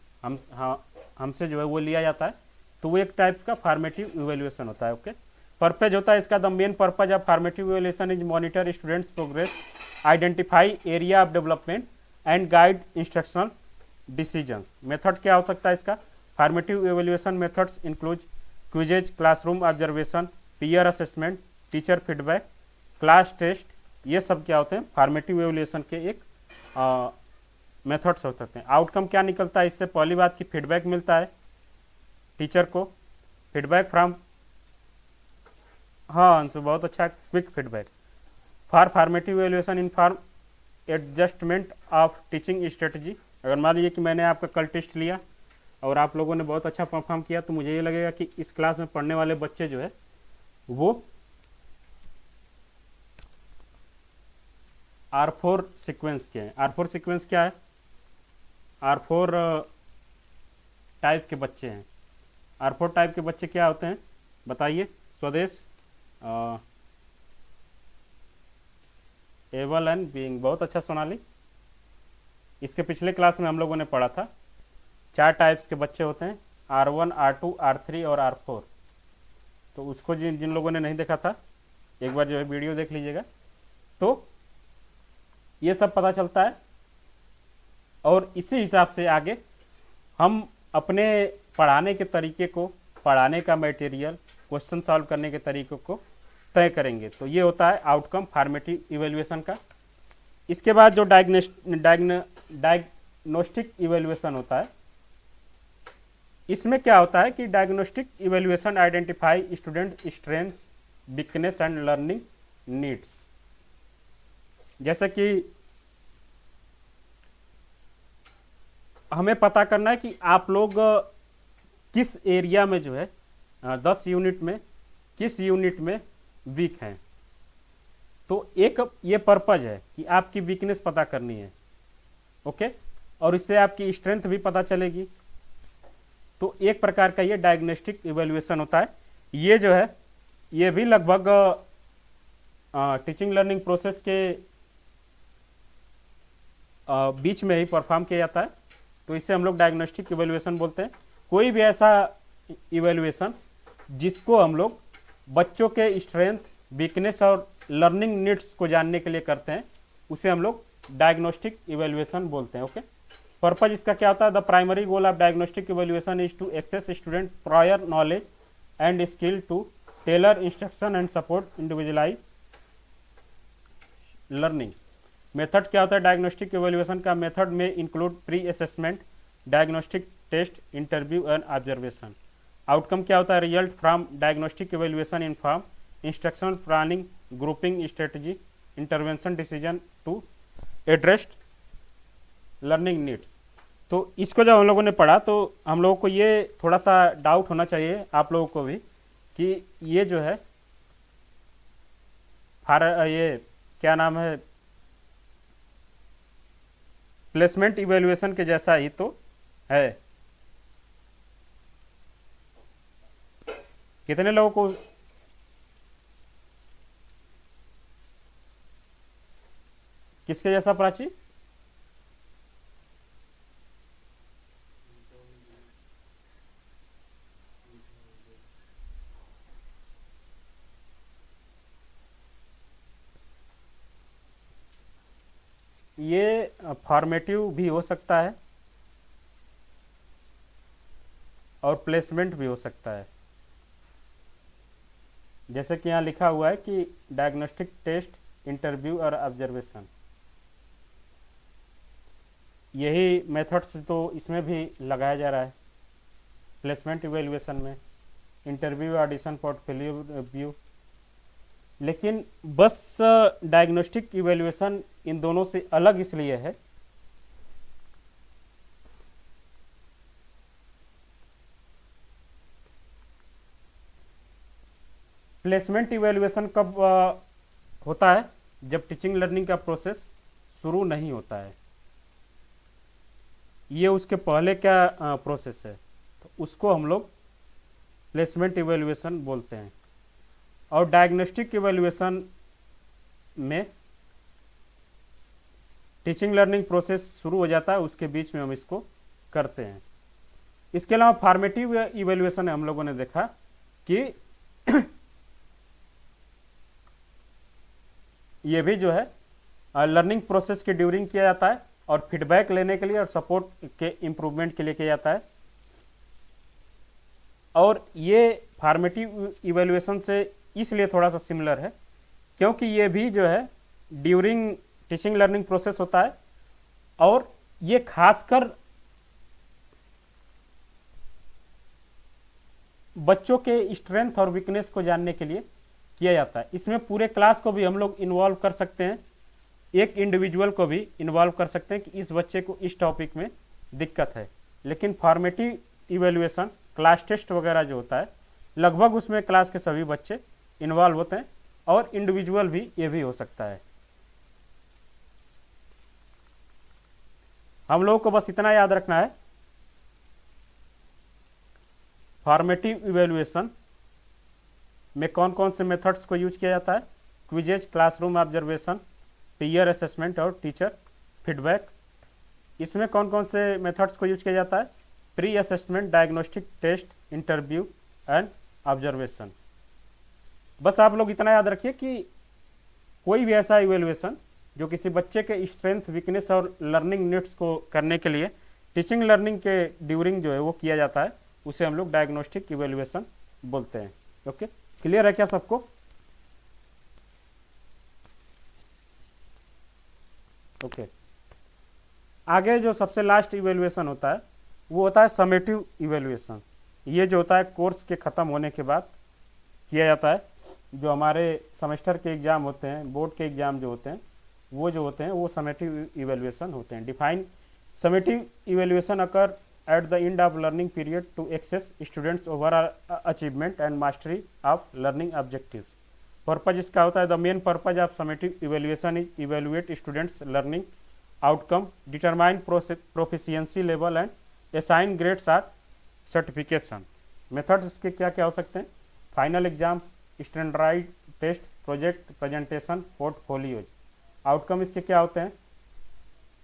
हमसे जो है वो लिया जाता है, तो वो एक टाइप का फॉर्मेटिव इवेल्युएशन होता है। ओके, पर्पज होता है इसका, the main purpose of formative evaluation is monitor students progress, identify area of development and guide instructional decisions. Method क्या हो सकता है इसका? Formative evaluation methods include quizzes, classroom observation, peer assessment, teacher feedback, class test. ये सब क्या होते हैं? फॉर्मेटिव इवेल्युएशन के एक मेथड्स हो सकते हैं। आउटकम क्या निकलता है इससे? पहली बात की फीडबैक मिलता है टीचर को, फीडबैक फ्रॉम, हाँ अंशु बहुत अच्छा, quick feedback for formative evaluation inform adjustment of teaching strategy. अगर मान लीजिए कि मैंने आपका कल टेस्ट लिया और आप लोगों ने बहुत अच्छा परफॉर्म किया, तो मुझे ये लगेगा कि इस क्लास में पढ़ने वाले बच्चे जो है वो R4 सीक्वेंस के हैं। R4 सीक्वेंस क्या है? R4 टाइप के बच्चे हैं। R4 टाइप के बच्चे क्या होते हैं बताइए? स्वदेश, एबल एंड बीइंग, बहुत अच्छा सोनाली। इसके पिछले क्लास में हम लोगों ने पढ़ा था 4 टाइप्स के बच्चे होते हैं, R1, R2, R3 और R4। तो उसको जिन लोगों ने नहीं देखा था एक बार जो है वीडियो देख लीजिएगा, तो ये सब पता चलता है। और इसी हिसाब से आगे हम अपने पढ़ाने के तरीके को, पढ़ाने का मटेरियल, क्वेश्चन सॉल्व करने के तरीकों को तय करेंगे। तो ये होता है आउटकम फॉर्मेटिव इवेल्युएशन का। इसके बाद जो डायग्नोस्टिक इवेल्युएशन होता है, इसमें क्या होता है कि diagnostic evaluation identify student strengths, weakness and learning needs. जैसे कि हमें पता करना है कि आप लोग किस एरिया में जो है 10 यूनिट में किस यूनिट में वीक हैं। तो एक ये पर्पज है कि आपकी वीकनेस पता करनी है। ओके, और इससे आपकी स्ट्रेंथ भी पता चलेगी। तो एक प्रकार का ये डायग्नोस्टिक इवेल्युएशन होता है। ये जो है ये भी लगभग टीचिंग लर्निंग प्रोसेस के बीच में ही परफॉर्म किया जाता है। तो इसे हम लोग डायग्नोस्टिक इवेल्युएशन बोलते हैं। कोई भी ऐसा इवेल्युएशन जिसको हम लोग बच्चों के स्ट्रेंथ, वीकनेस और लर्निंग नीड्स को जानने के लिए करते हैं, उसे हम लोग डायग्नोस्टिक इवेल्युएशन बोलते हैं। ओके, पर्पज इसका क्या होता है? The primary goal of diagnostic evaluation is to assess student prior knowledge and skill to tailor instruction and support individualise learning. Method क्या होता है डायग्नोस्टिक इवेल्युएशन का? मेथड में include pre assessment, diagnostic test, interview and observation. Outcome क्या होता है? Result from diagnostic evaluation inform instructional planning, grouping strategy, intervention decision to address learning needs. तो इसको जब हम लोगों ने पढ़ा तो हम लोगों को ये थोड़ा सा डाउट होना चाहिए आप लोगों को भी कि ये जो है ये क्या नाम है, प्लेसमेंट इवेल्युएशन के जैसा ही तो है। कितने लोगों को किसके जैसा प्राची? ये फॉर्मेटिव भी हो सकता है और प्लेसमेंट भी हो सकता है। जैसे कि यहाँ लिखा हुआ है कि डायग्नोस्टिक टेस्ट, इंटरव्यू और ऑब्जर्वेशन, यही मेथड्स तो इसमें भी लगाया जा रहा है प्लेसमेंट इवेल्युएशन में, इंटरव्यू, ऑडिशन, पोर्टफोलियो रिव्यू। लेकिन बस डायग्नोस्टिक इवेल्युएशन इन दोनों से अलग इसलिए है प्लेसमेंट इवेल्युएशन कब होता है? जब टीचिंग लर्निंग का प्रोसेस शुरू नहीं होता है। ये उसके पहले क्या प्रोसेस है, तो उसको हम लोग प्लेसमेंट इवेल्युएशन बोलते हैं। और डायग्नोस्टिक इवेल्युएशन में टीचिंग लर्निंग प्रोसेस शुरू हो जाता है, उसके बीच में हम इसको करते हैं। इसके अलावा फॉर्मेटिव इवेल्युएशन हम लोगों ने देखा कि ये भी जो है लर्निंग प्रोसेस के ड्यूरिंग किया जाता है और फीडबैक लेने के लिए और सपोर्ट के इम्प्रूवमेंट के लिए किया जाता है। और ये फॉर्मेटिव इवेल्युएशन से इसलिए थोड़ा सा सिमिलर है क्योंकि ये भी जो है ड्यूरिंग टीचिंग लर्निंग प्रोसेस होता है और ये खासकर बच्चों के स्ट्रेंथ और वीकनेस को जानने के लिए किया जाता है। इसमें पूरे क्लास को भी हम लोग इन्वॉल्व कर सकते हैं, एक इंडिविजुअल को भी इन्वॉल्व कर सकते हैं कि इस बच्चे को इस टॉपिक में दिक्कत है। लेकिन फॉर्मेटिव इवेल्युएशन, क्लास टेस्ट वगैरह जो होता है, लगभग उसमें क्लास के सभी बच्चे इन्वॉल्व होते हैं और इंडिविजुअल भी ये भी हो सकता है। हम लोगों को बस इतना याद रखना है, फॉर्मेटिव इवेल्युएशन में कौन कौन से मेथड्स को यूज किया जाता है? Quizzes, classroom observation, peer assessment और टीचर फीडबैक। इसमें कौन कौन से मेथड्स को यूज किया जाता है? Pre assessment, diagnostic test, interview and observation. बस आप लोग इतना याद रखिए कि कोई भी ऐसा इवेल्युएशन जो किसी बच्चे के स्ट्रेंथ, वीकनेस और लर्निंग नीड्स को करने के लिए टीचिंग लर्निंग के ड्यूरिंग जो है वो किया जाता है, उसे हम लोग डायग्नोस्टिक इवेल्युएशन बोलते हैं। ओके, क्लियर है क्या सबको? ओके, आगे जो सबसे लास्ट इवेल्युएशन होता है वो होता है समेटिव इवेल्युएशन। ये जो होता है कोर्स के ख़त्म होने के बाद किया जाता है। जो हमारे सेमेस्टर के एग्ज़ाम होते हैं, बोर्ड के एग्ज़ाम जो होते हैं, वो जो होते हैं वो समेटिव इवेल्युएशन होते हैं। Define summative evaluation occur at the end of learning period to assess students overall achievement and mastery of learning objectives. Purpose इसका होता है, the main purpose of summative evaluation is evaluate students learning outcome, determine proficiency level and assign grades or certification. Methods इसके क्या क्या हो सकते हैं? Final exam, standardised test, project, presentation, portfolios. Outcome इसके क्या होते हैं?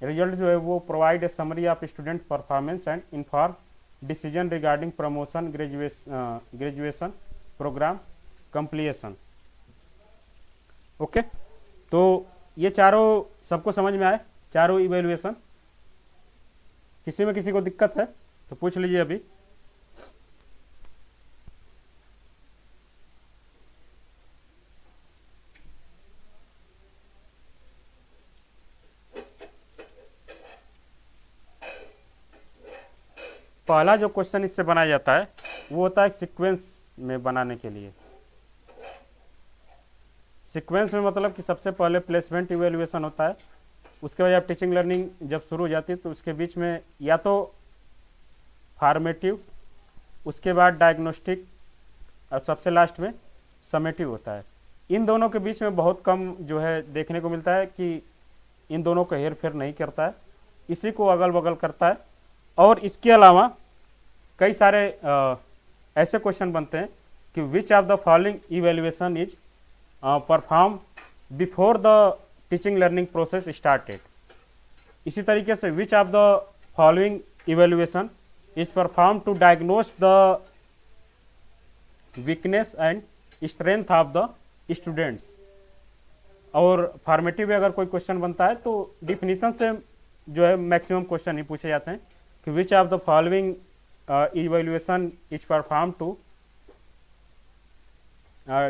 रिजल्ट जो है वो provide a summary of student performance and inform decision regarding promotion, graduation program completion. Okay, तो ये चारों सबको समझ में आए, चारों इवेल्युएशन? किसी में किसी को दिक्कत है तो पूछ लीजिए अभी। पहला जो क्वेश्चन इससे बनाया जाता है वो होता है सीक्वेंस में बनाने के लिए। सीक्वेंस में मतलब कि सबसे पहले प्लेसमेंट इवेल्युएशन होता है, उसके बाद जब टीचिंग लर्निंग जब शुरू हो जाती है तो उसके बीच में या तो फॉर्मेटिव, उसके बाद डायग्नोस्टिक और सबसे लास्ट में समेटिव होता है। इन दोनों के बीच में बहुत कम जो है देखने को मिलता है कि इन दोनों को हेर फेर नहीं करता है, इसी को अगल बगल करता है। और इसके अलावा कई सारे ऐसे क्वेश्चन बनते हैं कि which of the following evaluation is perform before the teaching learning process started. इसी तरीके से which of the following evaluation is perform to diagnose the weakness and strength of the students. और फॉर्मेटिव में अगर कोई क्वेश्चन बनता है तो डिफिनीशन से जो है मैक्सिमम क्वेश्चन ही पूछे जाते हैं कि which of the following evaluation is perform to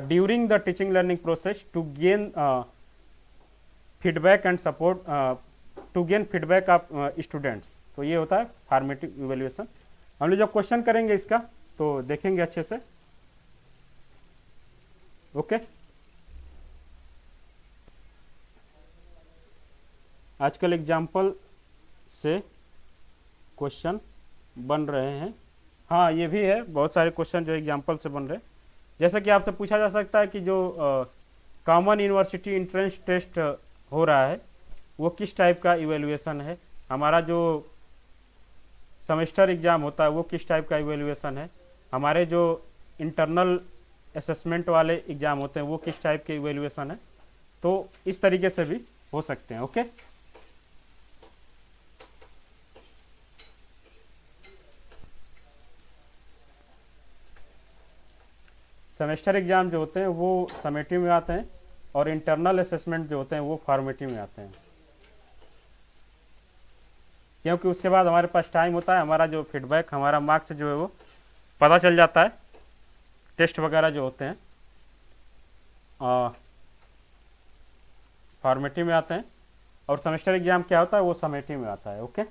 during the teaching learning process to gain feedback and support to gain feedback of students. तो ये होता है फॉर्मेटिव इवेल्युएशन। हम लोग जब क्वेश्चन करेंगे इसका तो देखेंगे अच्छे से। ओके, आजकल एग्जाम्पल से क्वेश्चन बन रहे हैं। हाँ, ये भी है, बहुत सारे क्वेश्चन जो एग्जाम्पल से बन रहे हैं। जैसा कि आपसे पूछा जा सकता है कि जो कॉमन यूनिवर्सिटी एंट्रेंस टेस्ट हो रहा है वो किस टाइप का इवेल्युएशन है, हमारा जो सेमेस्टर एग्ज़ाम होता है वो किस टाइप का इवेल्युएशन है, हमारे जो इंटरनल असेसमेंट वाले एग्ज़ाम होते हैं वो किस टाइप के इवेल्युएशन है। तो इस तरीके से भी हो सकते हैं। ओके, सेमेस्टर एग्ज़ाम जो होते हैं वो समेटिव में आते हैं और इंटरनल असेसमेंट जो होते हैं वो फॉर्मेटिव में आते हैं, क्योंकि उसके बाद हमारे पास टाइम होता है, हमारा जो फीडबैक, हमारा मार्क्स जो है वो पता चल जाता है। टेस्ट वगैरह जो होते हैं फॉर्मेटिव में आते हैं और सेमेस्टर एग्जाम क्या होता है वो समेटिव में आता है। ओके,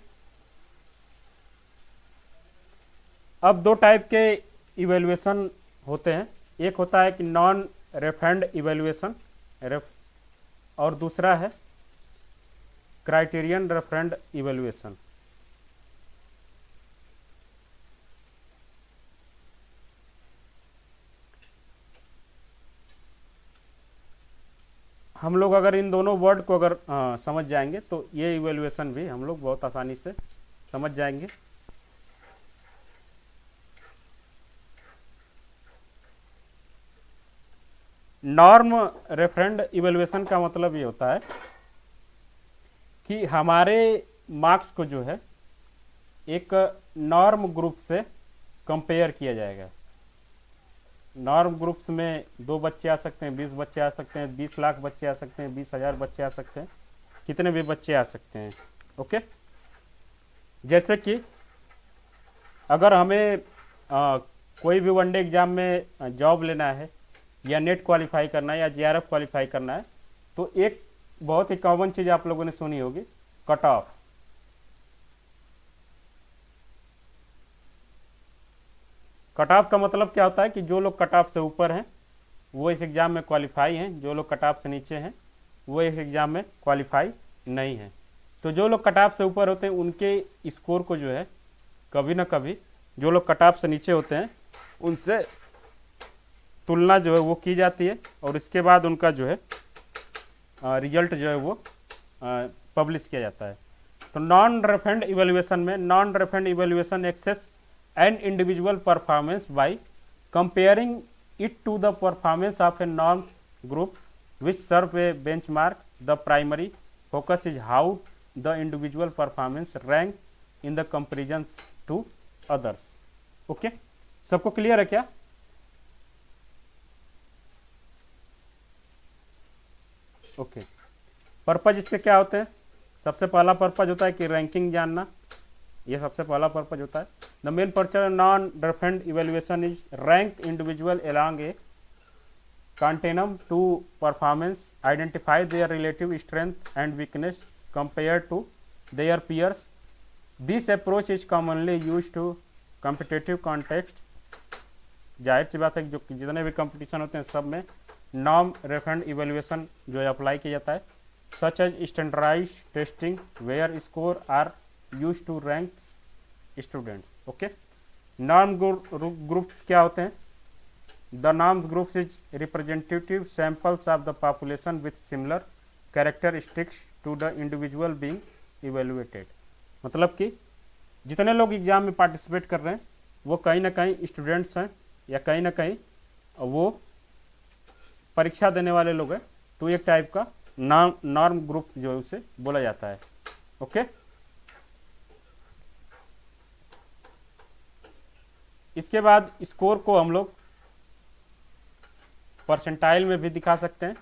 अब दो टाइप के इवेल्युएशन होते हैं, एक होता है कि नॉन रेफरेंड इवेल्युएशन और दूसरा है क्राइटेरियन रेफरेंड इवेल्युएशन। हम लोग अगर इन दोनों वर्ड को अगर समझ जाएंगे तो ये इवेल्युएशन भी हम लोग बहुत आसानी से समझ जाएंगे। नॉर्म रेफरेंड इवेल्युएशन का मतलब ये होता है कि हमारे मार्क्स को जो है एक नॉर्म ग्रुप से कंपेयर किया जाएगा। नॉर्म ग्रुप्स में 2 बच्चे आ सकते हैं, 20 बच्चे आ सकते हैं, 20 लाख बच्चे आ सकते हैं, 20,000 बच्चे आ सकते हैं, कितने भी बच्चे आ सकते हैं। ओके, जैसे कि अगर हमें कोई भी वनडे एग्जाम में जॉब लेना है या नेट क्वालिफाई करना है या जीआरएफ क्वालिफाई करना है तो एक बहुत ही कॉमन चीज़ आप लोगों ने सुनी होगी, कट ऑफ। कट ऑफ का मतलब क्या होता है कि जो लोग कट ऑफ से ऊपर हैं वो इस एग्ज़ाम में क्वालिफाई हैं, जो लोग कट ऑफ से नीचे हैं वो इस एग्ज़ाम में क्वालिफाई नहीं हैं। तो जो लोग कट ऑफ से ऊपर होते हैं उनके स्कोर को जो है कभी ना कभी जो लोग कट ऑफ से नीचे होते हैं उनसे तुलना जो है वो की जाती है और इसके बाद उनका जो है रिजल्ट जो है वो पब्लिश किया जाता है। तो नॉन रेफरेंड इवेल्युएशन में, नॉन referenced evaluation assess an individual performance by comparing it to the performance of a norm group which serve a benchmark. The primary focus is how the individual performance rank in the comparison to others. Okay, सबको clear है क्या? Okay, purpose इसके क्या होते हैं? सबसे पहला purpose होता है कि रैंकिंग जानना, ये सबसे पहला पर्पज होता है। द मेन पर्पज नॉन referenced evaluation is rank individual along a continuum to performance, identify their relative strength and weakness compare to their peers. This approach is commonly use to competitive context. जाहिर सी बात है जो जितने भी competition होते हैं सब में नॉन रेफरेंड इवेल्युएशन जो है अप्लाई किया जाता है। such as standardized testing where score are used to rank students. Okay, norm group क्या होते हैं? The norm groups is representative samples of the population with similar characteristics to the individual being evaluated. मतलब कि जितने लोग exam में participate कर रहे हैं वो कहीं ना कहीं स्टूडेंट्स हैं या कहीं ना कहीं वो परीक्षा देने वाले लोग हैं, तो एक टाइप का नॉर्म ग्रुप जो है उसे बोला जाता है. ओके, इसके बाद स्कोर को हम लोग परसेंटाइल में भी दिखा सकते हैं,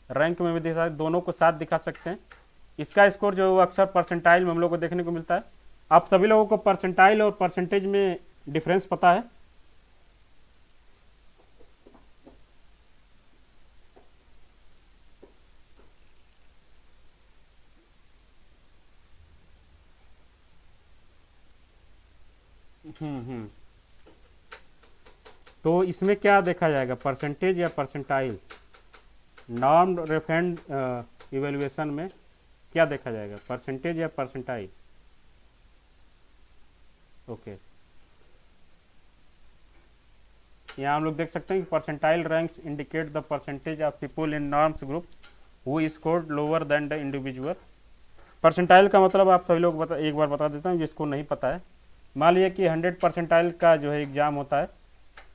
रैंक में भी दिखा सकते हैं, दोनों को साथ दिखा सकते हैं. इसका स्कोर जो है वो अक्सर परसेंटाइल में हम लोग को देखने को मिलता है. आप सभी लोगों को परसेंटाइल और परसेंटेज में डिफरेंस पता है? तो इसमें क्या देखा जाएगा, परसेंटेज या परसेंटाइल? नॉर्म रेफरेंस इवैल्यूएशन में क्या देखा जाएगा, परसेंटेज या परसेंटाइल? ओके, यहाँ हम लोग देख सकते हैं कि percentile ranks indicate the percentage of people in norms group who scored lower than the individual. Percentile का मतलब आप सभी लोग एक बार बता देता हूँ जिसको नहीं पता है. मान लीजिए कि 100 परसेंटाइल का जो है एग्जाम होता है,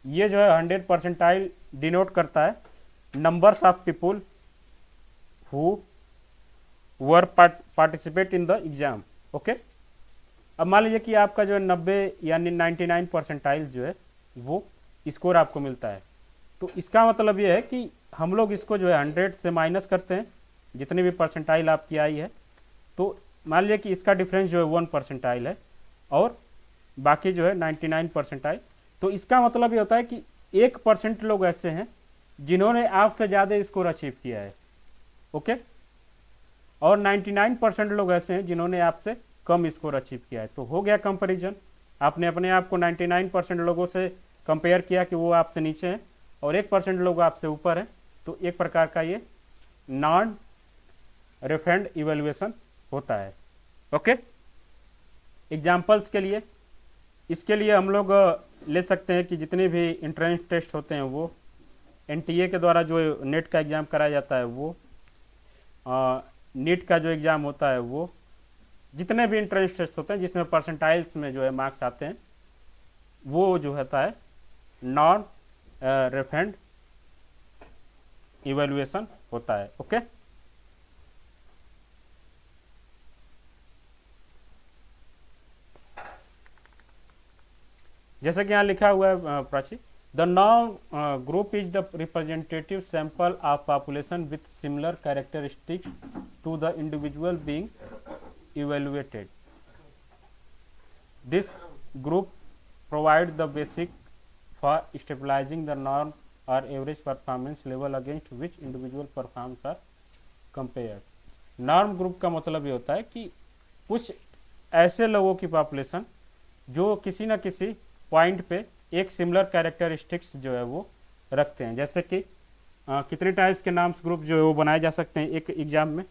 ये जो है 100 परसेंटाइल डिनोट करता है numbers of people who were participate in the exam. Okay, अब मान लीजिए कि आपका जो है 90 यानी 99 परसेंटाइल जो है वो स्कोर आपको मिलता है, तो इसका मतलब ये है कि हम लोग इसको जो है 100 से माइनस करते हैं जितनी भी परसेंटाइल आपकी आई है. तो मान लीजिए कि इसका डिफरेंस जो है 1 परसेंटाइल है और बाकी जो है 99 परसेंटाइल. तो इसका मतलब ये होता है कि 1% लोग ऐसे हैं जिन्होंने आपसे ज़्यादा स्कोर अचीव किया है. ओके, और 99% लोग ऐसे हैं जिन्होंने आपसे कम स्कोर अचीव किया है. तो हो गया कंपैरिजन. आपने अपने आप को 99% लोगों से कंपेयर किया कि वो आपसे नीचे हैं और 1% लोग आपसे ऊपर हैं. तो एक प्रकार का ये नॉन रेफरेंड इवैल्यूएशन होता है. ओके, एग्जाम्पल्स के लिए इसके लिए हम लोग ले सकते हैं कि जितने भी इंट्रेंस टेस्ट होते हैं वो एनटीए के द्वारा जो नेट का एग्ज़ाम कराया जाता है वो, नीट का जो एग्ज़ाम होता है वो, जितने भी इंट्रेंस टेस्ट होते हैं जिसमें परसेंटाइल्स में जो है मार्क्स आते हैं वो जो होता है नॉन रेफरेंड इवैल्यूएशन होता है. ओके, जैसे कि यहाँ लिखा हुआ है Prachi, the norm group is the representative sample of population with similar characteristics to the individual being evaluated. This group provide the basic for stabilizing the norm और average performance level against which individual performs are compared. Norm group का मतलब ये होता है कि कुछ ऐसे लोगों की पॉपुलेशन जो किसी न किसी पॉइंट पे एक सिमिलर कैरेक्टरिस्टिक्स जो है वो रखते हैं. जैसे कि कितने टाइप्स के नाम्स ग्रुप जो है वो बनाए जा सकते हैं एक एग्जाम में,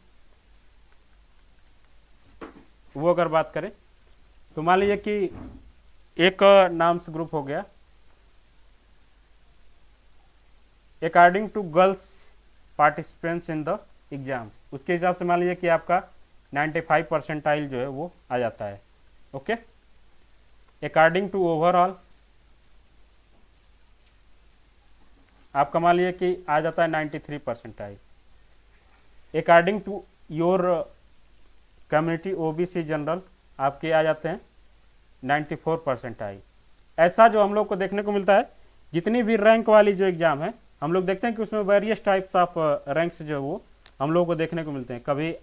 वो अगर बात करें तो मान लीजिए कि एक नाम्स ग्रुप हो गया according to girls participants in the exam. उसके हिसाब से मान लीजिए कि आपका 95 परसेंटाइल जो है वो आ जाता है. ओके, अकॉर्डिंग टू ओवरऑल आपका मान लीजिए कि आ जाता है 93 percentile. According to your community OBC general आपके आ जाते हैं 94 परसेंटाइल. ऐसा जो हम लोग को देखने को मिलता है जितनी भी रैंक वाली जो एग्जाम है हम लोग देखते हैं कि उसमें वेरियस टाइप्स ऑफ रैंक्स जो है वो हम लोग को देखने को मिलते हैं. कभी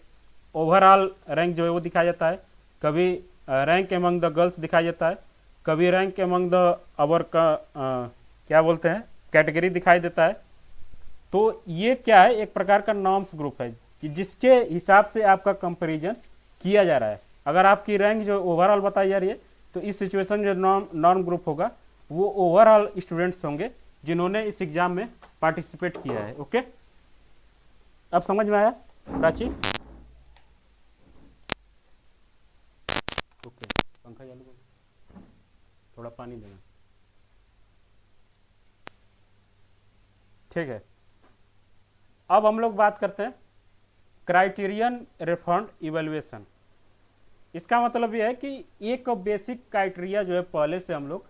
ओवरऑल रैंक जो है वो दिखाया जाता है, कभी रैंक एमंग द गर्ल्स दिखाया जाता है, कभी रैंक एमंग द अवर का क्या बोलते हैं कैटेगरी दिखाई देता है. तो ये क्या है, एक प्रकार का नॉर्म्स ग्रुप है कि जिसके हिसाब से आपका कंपैरिजन किया जा रहा है. अगर आपकी रैंक जो ओवरऑल बताई जा रही है तो इस सिचुएशन जो नॉर्म ग्रुप होगा वो ओवरऑल स्टूडेंट्स होंगे जिन्होंने इस एग्जाम में पार्टिसिपेट किया है. ओके, अब समझ में आया प्राची? थोड़ा पानी देना। ठीक है, अब हम लोग बात करते हैं क्राइटेरियन रिफंड इवेल्युएशन। इसका मतलब यह है कि एक बेसिक क्राइटेरिया जो है पहले से हम लोग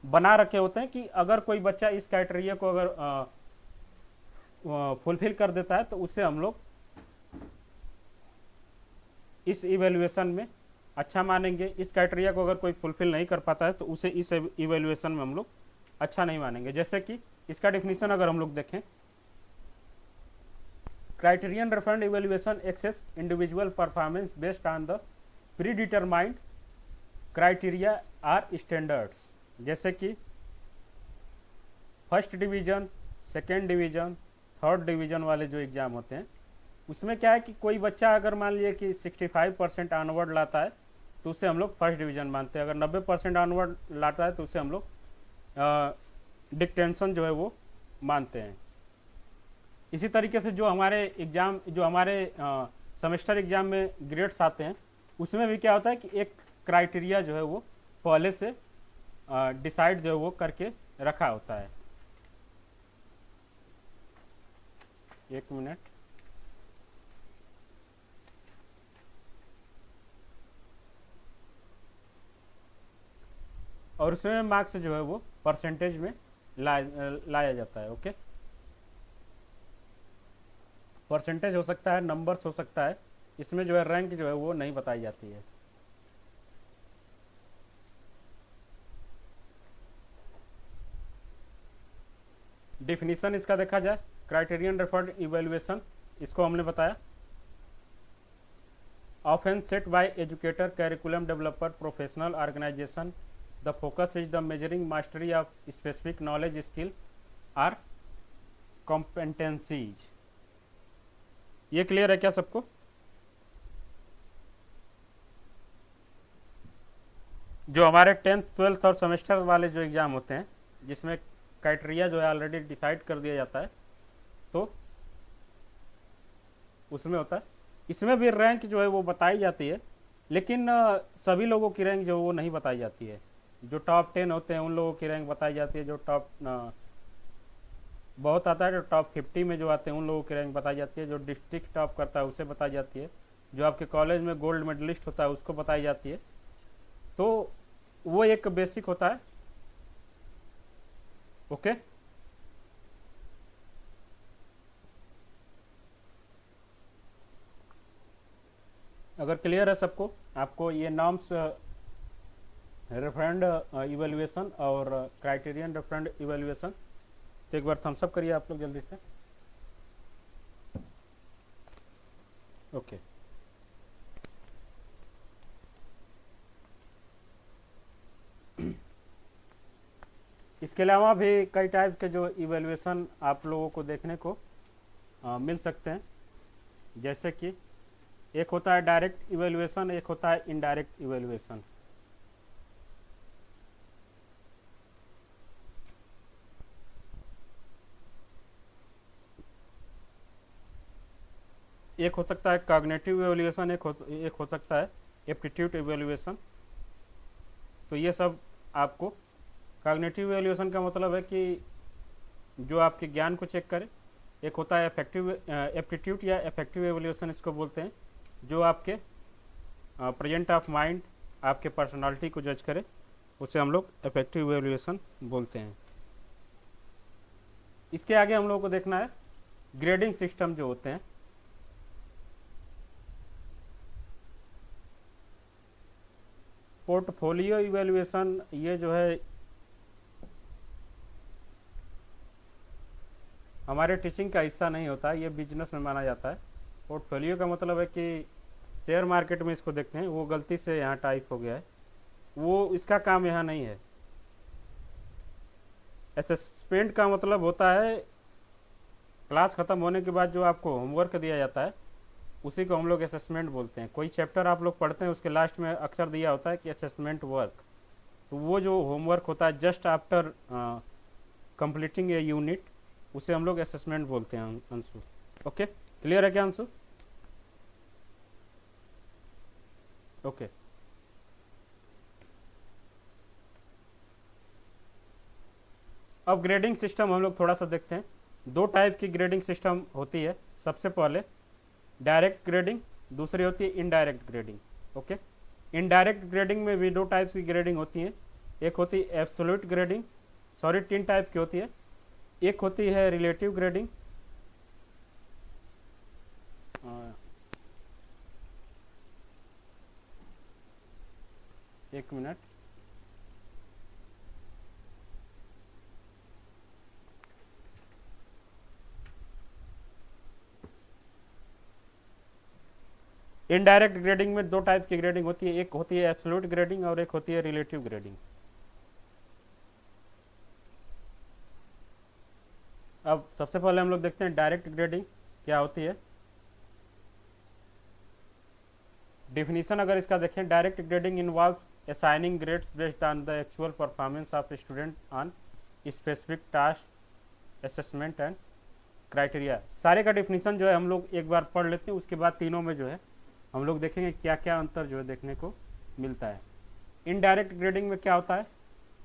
बना रखे होते हैं कि अगर कोई बच्चा इस क्राइटेरिया को अगर फुलफिल कर देता है तो उसे हम लोग इस इवेल्युएशन में अच्छा मानेंगे। इस क्राइटेरिया को अगर कोई फुलफिल नहीं कर पाता है तो उसे इस इवेल्युएशन में हम लोग अच्छा नहीं मानेंगे। जैसे कि इसका डेफिनेशन अगर हम लोग देखें, criterion referenced evaluation assess individual performance based on the pre determined criteria or standards. जैसे कि first division, second division, third division वाले जो एग्ज़ाम होते हैं उसमें क्या है कि कोई बच्चा अगर मान लिए कि 65% ऑनवर्ड लाता है तो उसे हम लोग फर्स्ट डिवीजन मानते हैं। अगर 90% ऑनवर्ड लाता है तो उसे हम लोग डिक्टेंशन जो है वो मानते हैं। इसी तरीके से जो हमारे एग्ज़ाम, जो हमारे सेमेस्टर एग्ज़ाम में ग्रेड्स आते हैं उसमें भी क्या होता है कि एक क्राइटेरिया जो है वो पहले से डिसाइड जो है वो करके रखा होता है। एक मिनट, और उसमें मार्क्स जो है वो परसेंटेज में लाया जाता है। ओके, परसेंटेज हो सकता है, नंबर्स हो सकता है, इसमें जो है रैंक जो है वो नहीं बताई जाती है। डिफिनीशन इसका देखा जाए, क्राइटेरियन रिफर्ड इवेल्युएशन, इसको हमने बताया, often set by educator, curriculum developer, professional organisation, the focus is the measuring mastery of specific knowledge, skill or competencies. ये क्लियर है क्या सबको? जो हमारे 10th 12th और सेमेस्टर वाले जो एग्ज़ाम होते हैं जिसमें क्राइटेरिया जो है ऑलरेडी डिसाइड कर दिया जाता है तो उसमें होता है, इसमें भी रैंक जो है वो बताई जाती है, लेकिन सभी लोगों की रैंक जो वो नहीं बताई जाती है। जो टॉप 10 होते हैं उन लोगों की रैंक बताई जाती है, जो टॉप बहुत आता है जो टॉप 50 में जो आते हैं उन लोगों की रैंक बताई जाती है, जो डिस्ट्रिक्ट टॉप करता है उसे बताई जाती है, जो आपके कॉलेज में गोल्ड मेडलिस्ट होता है उसको बताई जाती है। तो वो एक बेसिक होता है। ओके, अगर क्लियर है सबको, आपको ये नॉर्म्स, रेफरेंड इवेल्युएशन और क्राइटेरियन रेफरेंड इवेल्युएशन, तो एक बार थम्स अप करिए आप लोग जल्दी से। ओके, इसके अलावा भी कई टाइप के जो इवेल्युएशन आप लोगों को देखने को मिल सकते हैं। जैसे कि एक होता है डायरेक्ट इवेल्युएशन, एक होता है इनडायरेक्ट इवेल्युएशन। एक हो सकता है कॉग्निटिव इवेल्युएशन, एक हो सकता है एप्टीट्यूड इवेल्युएशन। तो ये सब आपको, कॉग्निटिव इवेल्युएशन का मतलब है कि जो आपके ज्ञान को चेक करे। एक होता है एफेक्टिव एप्टीट्यूड या इफेक्टिव इवेल्युएशन इसको बोलते हैं, जो आपके प्रेजेंट ऑफ माइंड, आपके पर्सनालिटी को जज करे, उसे हम लोग इफेक्टिव इवेल्युएशन बोलते हैं। इसके आगे हम लोगों को देखना है ग्रेडिंग सिस्टम जो होते हैं। पोर्टफोलियो इवेल्युएशन, ये जो है हमारे टीचिंग का हिस्सा नहीं होता, ये बिजनेस में माना जाता है। पोर्टफोलियो का मतलब है कि शेयर मार्केट में इसको देखते हैं, वो गलती से यहाँ टाइप हो गया है, वो इसका काम यहाँ नहीं है। असेसमेंट का मतलब होता है क्लास ख़त्म होने के बाद जो आपको होमवर्क दिया जाता है उसी को हम लोग असेसमेंट बोलते हैं। कोई चैप्टर आप लोग पढ़ते हैं उसके लास्ट में अक्सर दिया होता है कि असेसमेंट वर्क, तो वो जो होमवर्क होता है just after completing a unit, उसे हम लोग असेसमेंट बोलते हैं। अंशु, ओके, क्लियर है क्या अंशु? ओके, अब ग्रेडिंग सिस्टम हम लोग थोड़ा सा देखते हैं। दो टाइप की ग्रेडिंग सिस्टम होती है। सबसे पहले डायरेक्ट ग्रेडिंग, दूसरी होती है indirect grading. Okay, indirect grading में भी दो टाइप की ग्रेडिंग होती है। एक होती है एब्सोल्यूट ग्रेडिंग, सॉरी तीन टाइप की होती है। एक होती है रिलेटिव ग्रेडिंग, एक मिनट, इनडायरेक्ट ग्रेडिंग में दो टाइप की ग्रेडिंग होती है। एक होती है एब्सोल्यूट ग्रेडिंग और एक होती है रिलेटिव ग्रेडिंग। अब सबसे पहले हम लोग देखते हैं डायरेक्ट ग्रेडिंग क्या होती है। डिफिनीशन अगर इसका देखें, direct grading involve assigning grades based on the actual performance of student on specific task assessment and criteria. सारे का डिफिनीशन जो है हम लोग एक बार पढ़ लेते हैं, उसके बाद तीनों में जो है हम लोग देखेंगे क्या क्या अंतर जो है देखने को मिलता है। इनडायरेक्ट ग्रेडिंग में क्या होता है?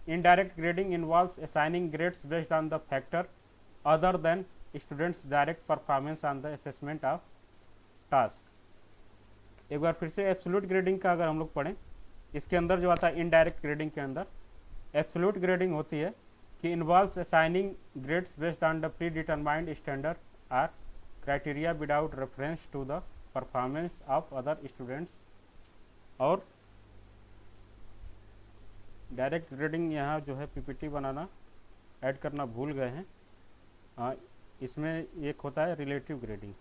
Indirect grading involves assigning grades based on the factor other than students direct performance on the assessment of task. एक बार फिर से एब्सोल्यूट ग्रेडिंग का अगर हम लोग पढ़ें, इसके अंदर जो आता है इनडायरेक्ट ग्रेडिंग के अंदर एब्सोल्यूट ग्रेडिंग होती है कि involves assigning grades based on the pre determined standard or criteria without reference to the performance of other students. और डायरेक्ट ग्रेडिंग यहाँ जो है पीपीटी बनाना ऐड करना भूल गए हैं। इसमें एक होता है रिलेटिव ग्रेडिंग।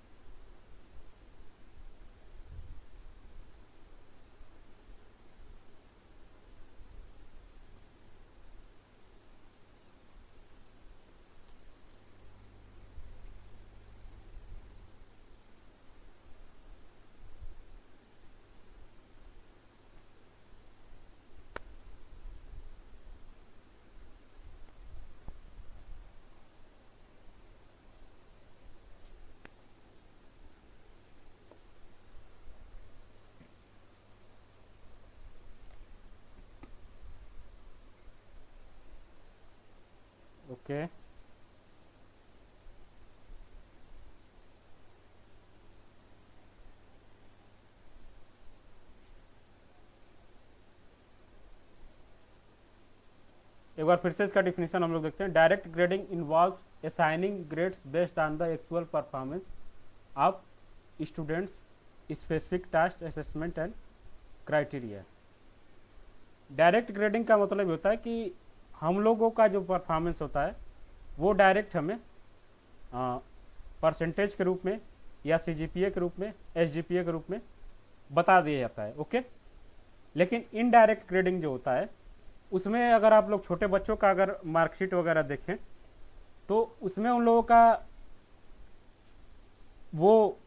ओके, एक बार फिर से इसका डिफिनीशन हम लोग देखते हैं। Direct grading involve assigning grades based on the actual performance of students specific task assessment and criteria. Direct grading का मतलब होता है कि हम लोगों का जो परफॉर्मेंस होता है वो डायरेक्ट हमें परसेंटेज के रूप में या सीजीपीए के रूप में, एसजीपीए के रूप में बता दिया जाता है। ओके, लेकिन इनडायरेक्ट ग्रेडिंग जो होता है उसमें अगर आप लोग छोटे बच्चों का अगर मार्कशीट वगैरह देखें तो उसमें उन लोगों का वो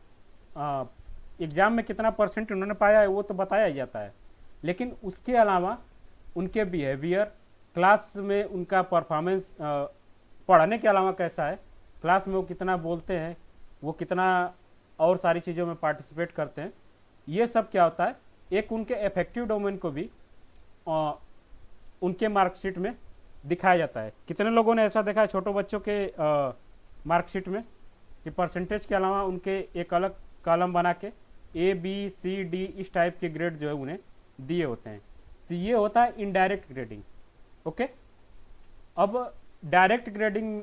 एग्ज़ाम में कितना परसेंट उन्होंने पाया है वो तो बताया ही जाता है, लेकिन उसके अलावा उनके बिहेवियर, क्लास में उनका परफॉर्मेंस, पढ़ने के अलावा कैसा है, क्लास में वो कितना बोलते हैं, वो कितना और सारी चीज़ों में पार्टिसिपेट करते हैं, ये सब क्या होता है एक उनके इफेक्टिव डोमेन को भी उनके मार्कशीट में दिखाया जाता है। कितने लोगों ने ऐसा देखा है छोटे बच्चों के मार्कशीट में कि परसेंटेज के अलावा उनके एक अलग कॉलम बना के ए बी सी डी इस टाइप के ग्रेड जो है उन्हें दिए होते हैं। तो ये होता है इनडायरेक्ट ग्रेडिंग। ओके, अब डायरेक्ट ग्रेडिंग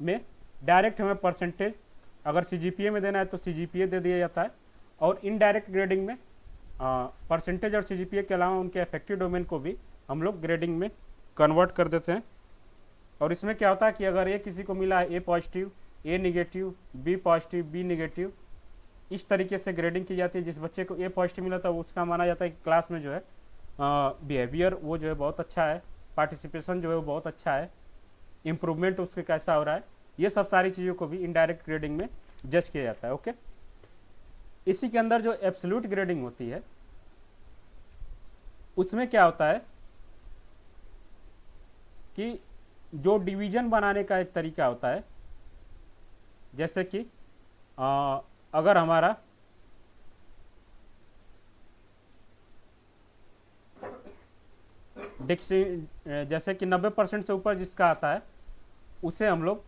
में डायरेक्ट हमें परसेंटेज अगर सीजीपीए में देना है तो सीजीपीए दे दिया जाता है, और इनडायरेक्ट ग्रेडिंग में परसेंटेज और सीजीपीए के अलावा उनके इफेक्टिव डोमेन को भी हम लोग ग्रेडिंग में कन्वर्ट कर देते हैं। और इसमें क्या होता है कि अगर ए किसी को मिला है A positive, A negative, B positive, B negative, इस तरीके से ग्रेडिंग की जाती है। जिस बच्चे को ए पॉजिटिव मिला था उसका माना जाता है कि क्लास में जो है बिहेवियर वो जो है बहुत अच्छा है, पार्टिसिपेशन जो है वो बहुत अच्छा है, इम्प्रूवमेंट उसके कैसा हो रहा है, ये सब सारी चीज़ों को भी इनडायरेक्ट ग्रेडिंग में जज किया जाता है। ओके, इसी के अंदर जो एब्सोल्यूट ग्रेडिंग होती है उसमें क्या होता है कि जो डिवीजन बनाने का एक तरीका होता है, जैसे कि अगर हमारा जैसे कि 90% से ऊपर जिसका आता है उसे हम लोग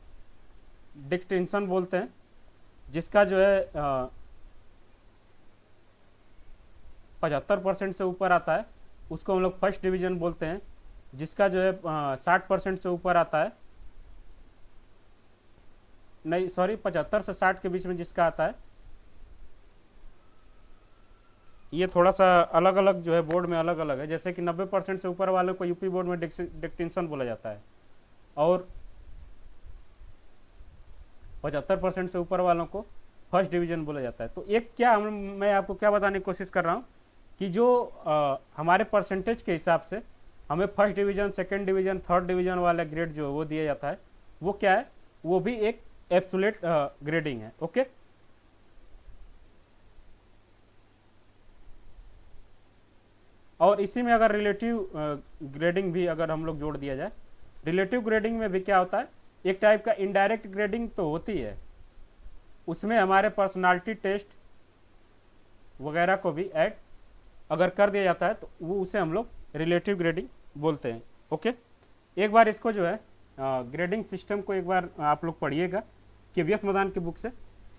डिस्टिंक्शन बोलते हैं। जिसका जो है 75% से ऊपर आता है उसको हम लोग फर्स्ट डिवीजन बोलते हैं। जिसका जो है 60% से ऊपर आता है, नहीं सॉरी, 75 से 60 के बीच में जिसका आता है, ये थोड़ा सा अलग अलग जो है बोर्ड में अलग अलग है। जैसे कि 90% से ऊपर वालों को यूपी बोर्ड में डिस्टिंक्शन बोला जाता है, और 75% से ऊपर वालों को फर्स्ट डिवीजन बोला जाता है। तो एक क्या मैं आपको क्या बताने की कोशिश कर रहा हूँ कि जो हमारे परसेंटेज के हिसाब से हमें first division, second division, third division वाला ग्रेड जो है वो दिया जाता है, वो क्या है, वो भी एक एब्सोल्यूट ग्रेडिंग है। ओके, और इसी में अगर रिलेटिव ग्रेडिंग भी अगर हम लोग जोड़ दिया जाए, रिलेटिव ग्रेडिंग में भी क्या होता है, एक टाइप का इनडायरेक्ट ग्रेडिंग तो होती है, उसमें हमारे पर्सनालिटी टेस्ट वगैरह को भी ऐड अगर कर दिया जाता है तो वो उसे हम लोग रिलेटिव ग्रेडिंग बोलते हैं। ओके, एक बार इसको जो है ग्रेडिंग सिस्टम को एक बार आप लोग पढ़िएगा KVS मदान की बुक से।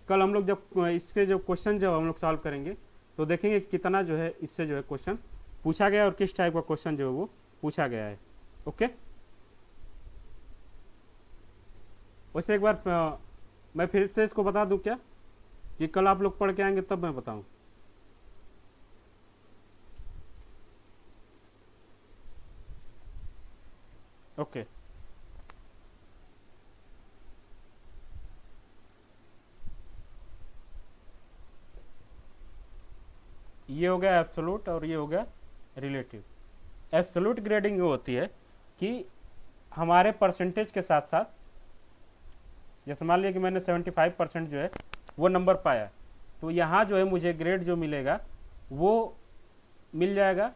कल हम लोग जब इसके जो क्वेश्चन जब हम लोग सॉल्व करेंगे तो देखेंगे कितना जो है इससे जो है क्वेश्चन पूछा गया और किस टाइप का क्वेश्चन जो है वो पूछा गया है। ओके, वैसे एक बार मैं फिर से इसको बता दूं क्या, कि कल आप लोग पढ़ के आएंगे तब मैं बताऊं। ओके, ये हो गया एब्सोल्यूट और ये हो गया रिलेटिव। एब्सोल्यूट ग्रेडिंग ये होती है कि हमारे परसेंटेज के साथ साथ, जैसे मान लिया कि मैंने 75% जो है वो नंबर पाया, तो यहाँ जो है मुझे ग्रेड जो मिलेगा वो मिल जाएगा।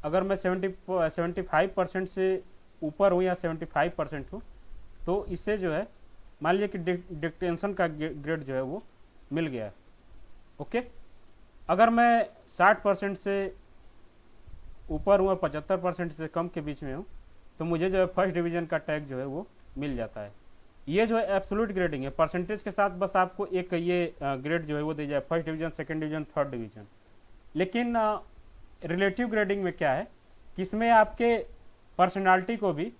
अगर मैं 75% से ऊपर हूँ या 75% हूँ तो इसे जो है मान लिया कि डिस्टिंक्शन का ग्रेड जो है वो मिल गया। ओके, अगर मैं 60% से ऊपर हूँ और 75% से कम के बीच में हूँ तो मुझे जो है फर्स्ट डिवीजन का टैग जो है वो मिल जाता है। ये जो है एब्सोल्यूट ग्रेडिंग है, परसेंटेज के साथ बस आपको एक ये ग्रेड जो है वो दी जाए, first division, second division, third division. लेकिन रिलेटिव ग्रेडिंग में क्या है कि इसमें आपके पर्सनालिटी को भी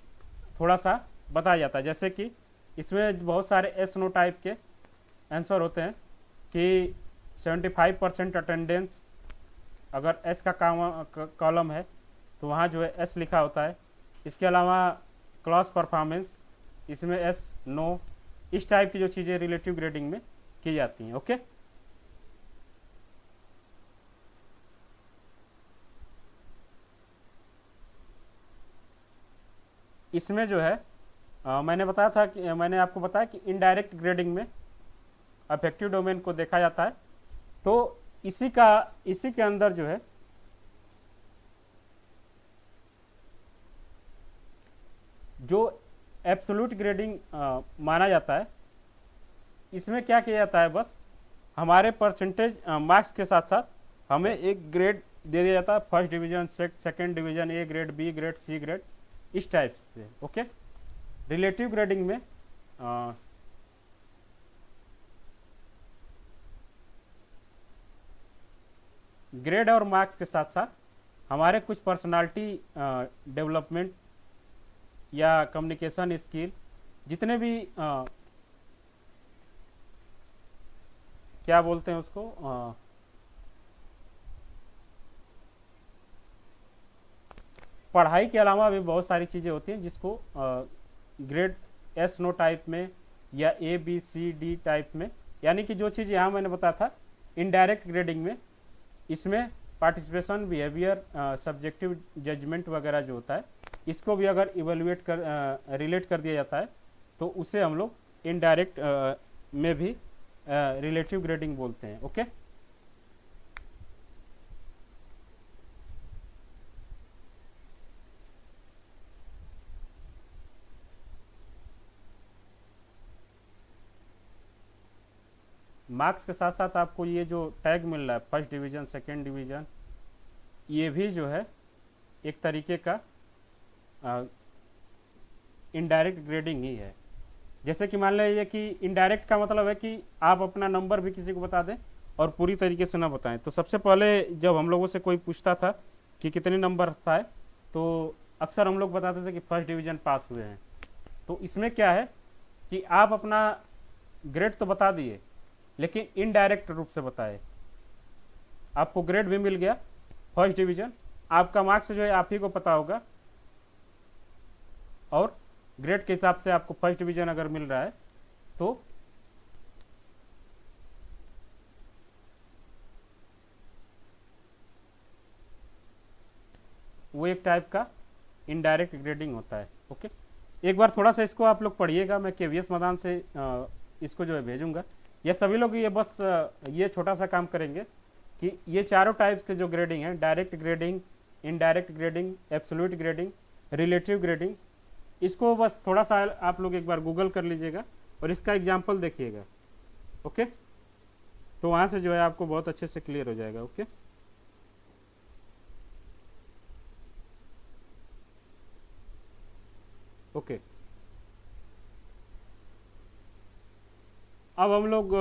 थोड़ा सा बताया जाता है। जैसे कि इसमें बहुत सारे एस नो टाइप के आंसर होते हैं कि 75% अटेंडेंस, अगर एस का कॉलम है तो वहाँ जो है एस लिखा होता है। इसके अलावा क्लास परफॉर्मेंस, इसमें एस नो, इस टाइप की जो चीज़ें रिलेटिव ग्रेडिंग में की जाती हैं। ओके, इसमें जो है मैंने बताया था कि मैंने आपको बताया कि इनडायरेक्ट ग्रेडिंग में अफेक्टिव डोमेन को देखा जाता है। तो इसी के अंदर जो है जो एब्सोल्यूट ग्रेडिंग माना जाता है, इसमें क्या किया जाता है, बस हमारे परसेंटेज मार्क्स के साथ साथ हमें एक ग्रेड दे दिया जाता है, first division, second division, A grade, B grade, C grade, इस टाइप से। ओके, रिलेटिव ग्रेडिंग में ग्रेड और मार्क्स के साथ साथ हमारे कुछ पर्सनालिटी डेवलपमेंट या कम्युनिकेशन स्किल, जितने भी क्या बोलते हैं उसको, पढ़ाई के अलावा भी बहुत सारी चीज़ें होती हैं जिसको ग्रेड एस नो टाइप में या A B C D type में, यानी कि जो चीज़ यहाँ मैंने बताया था इनडायरेक्ट ग्रेडिंग में, इसमें पार्टिसिपेशन, बिहेवियर, सब्जेक्टिव जजमेंट वगैरह जो होता है, इसको भी अगर इवेलुएट कर रिलेट कर दिया जाता है तो उसे हम लोग इनडायरेक्ट में भी रिलेटिव ग्रेडिंग बोलते हैं। ओके, मार्क्स के साथ साथ आपको ये जो टैग मिल रहा है, फर्स्ट डिवीजन, सेकेंड डिवीजन, ये भी जो है एक तरीके का इनडायरेक्ट ग्रेडिंग ही है। जैसे कि मान लीजिए कि इनडायरेक्ट का मतलब है कि आप अपना नंबर भी किसी को बता दें और पूरी तरीके से ना बताएं। तो सबसे पहले जब हम लोगों से कोई पूछता था कि कितने नंबर था, तो अक्सर हम लोग बताते थे कि फर्स्ट डिवीज़न पास हुए हैं। तो इसमें क्या है कि आप अपना ग्रेड तो बता दिए, लेकिन इनडायरेक्ट रूप से बताए। आपको ग्रेड भी मिल गया, फर्स्ट डिवीज़न, आपका मार्क्स जो है आप ही को पता होगा, और ग्रेड के हिसाब से आपको फर्स्ट डिवीज़न अगर मिल रहा है तो वो एक टाइप का इनडायरेक्ट ग्रेडिंग होता है। ओके, एक बार थोड़ा सा इसको आप लोग पढ़िएगा, मैं केवीएस मैदान से इसको जो है भेजूंगा। ये सभी लोग ये बस ये छोटा सा काम करेंगे कि ये चारों टाइप्स के जो ग्रेडिंग है, direct grading, indirect grading, absolute grading, relative grading, इसको बस थोड़ा सा आप लोग एक बार गूगल कर लीजिएगा और इसका एग्जाम्पल देखिएगा। ओके, तो वहाँ से जो है आपको बहुत अच्छे से क्लियर हो जाएगा। ओके, ओके, अब हम लोग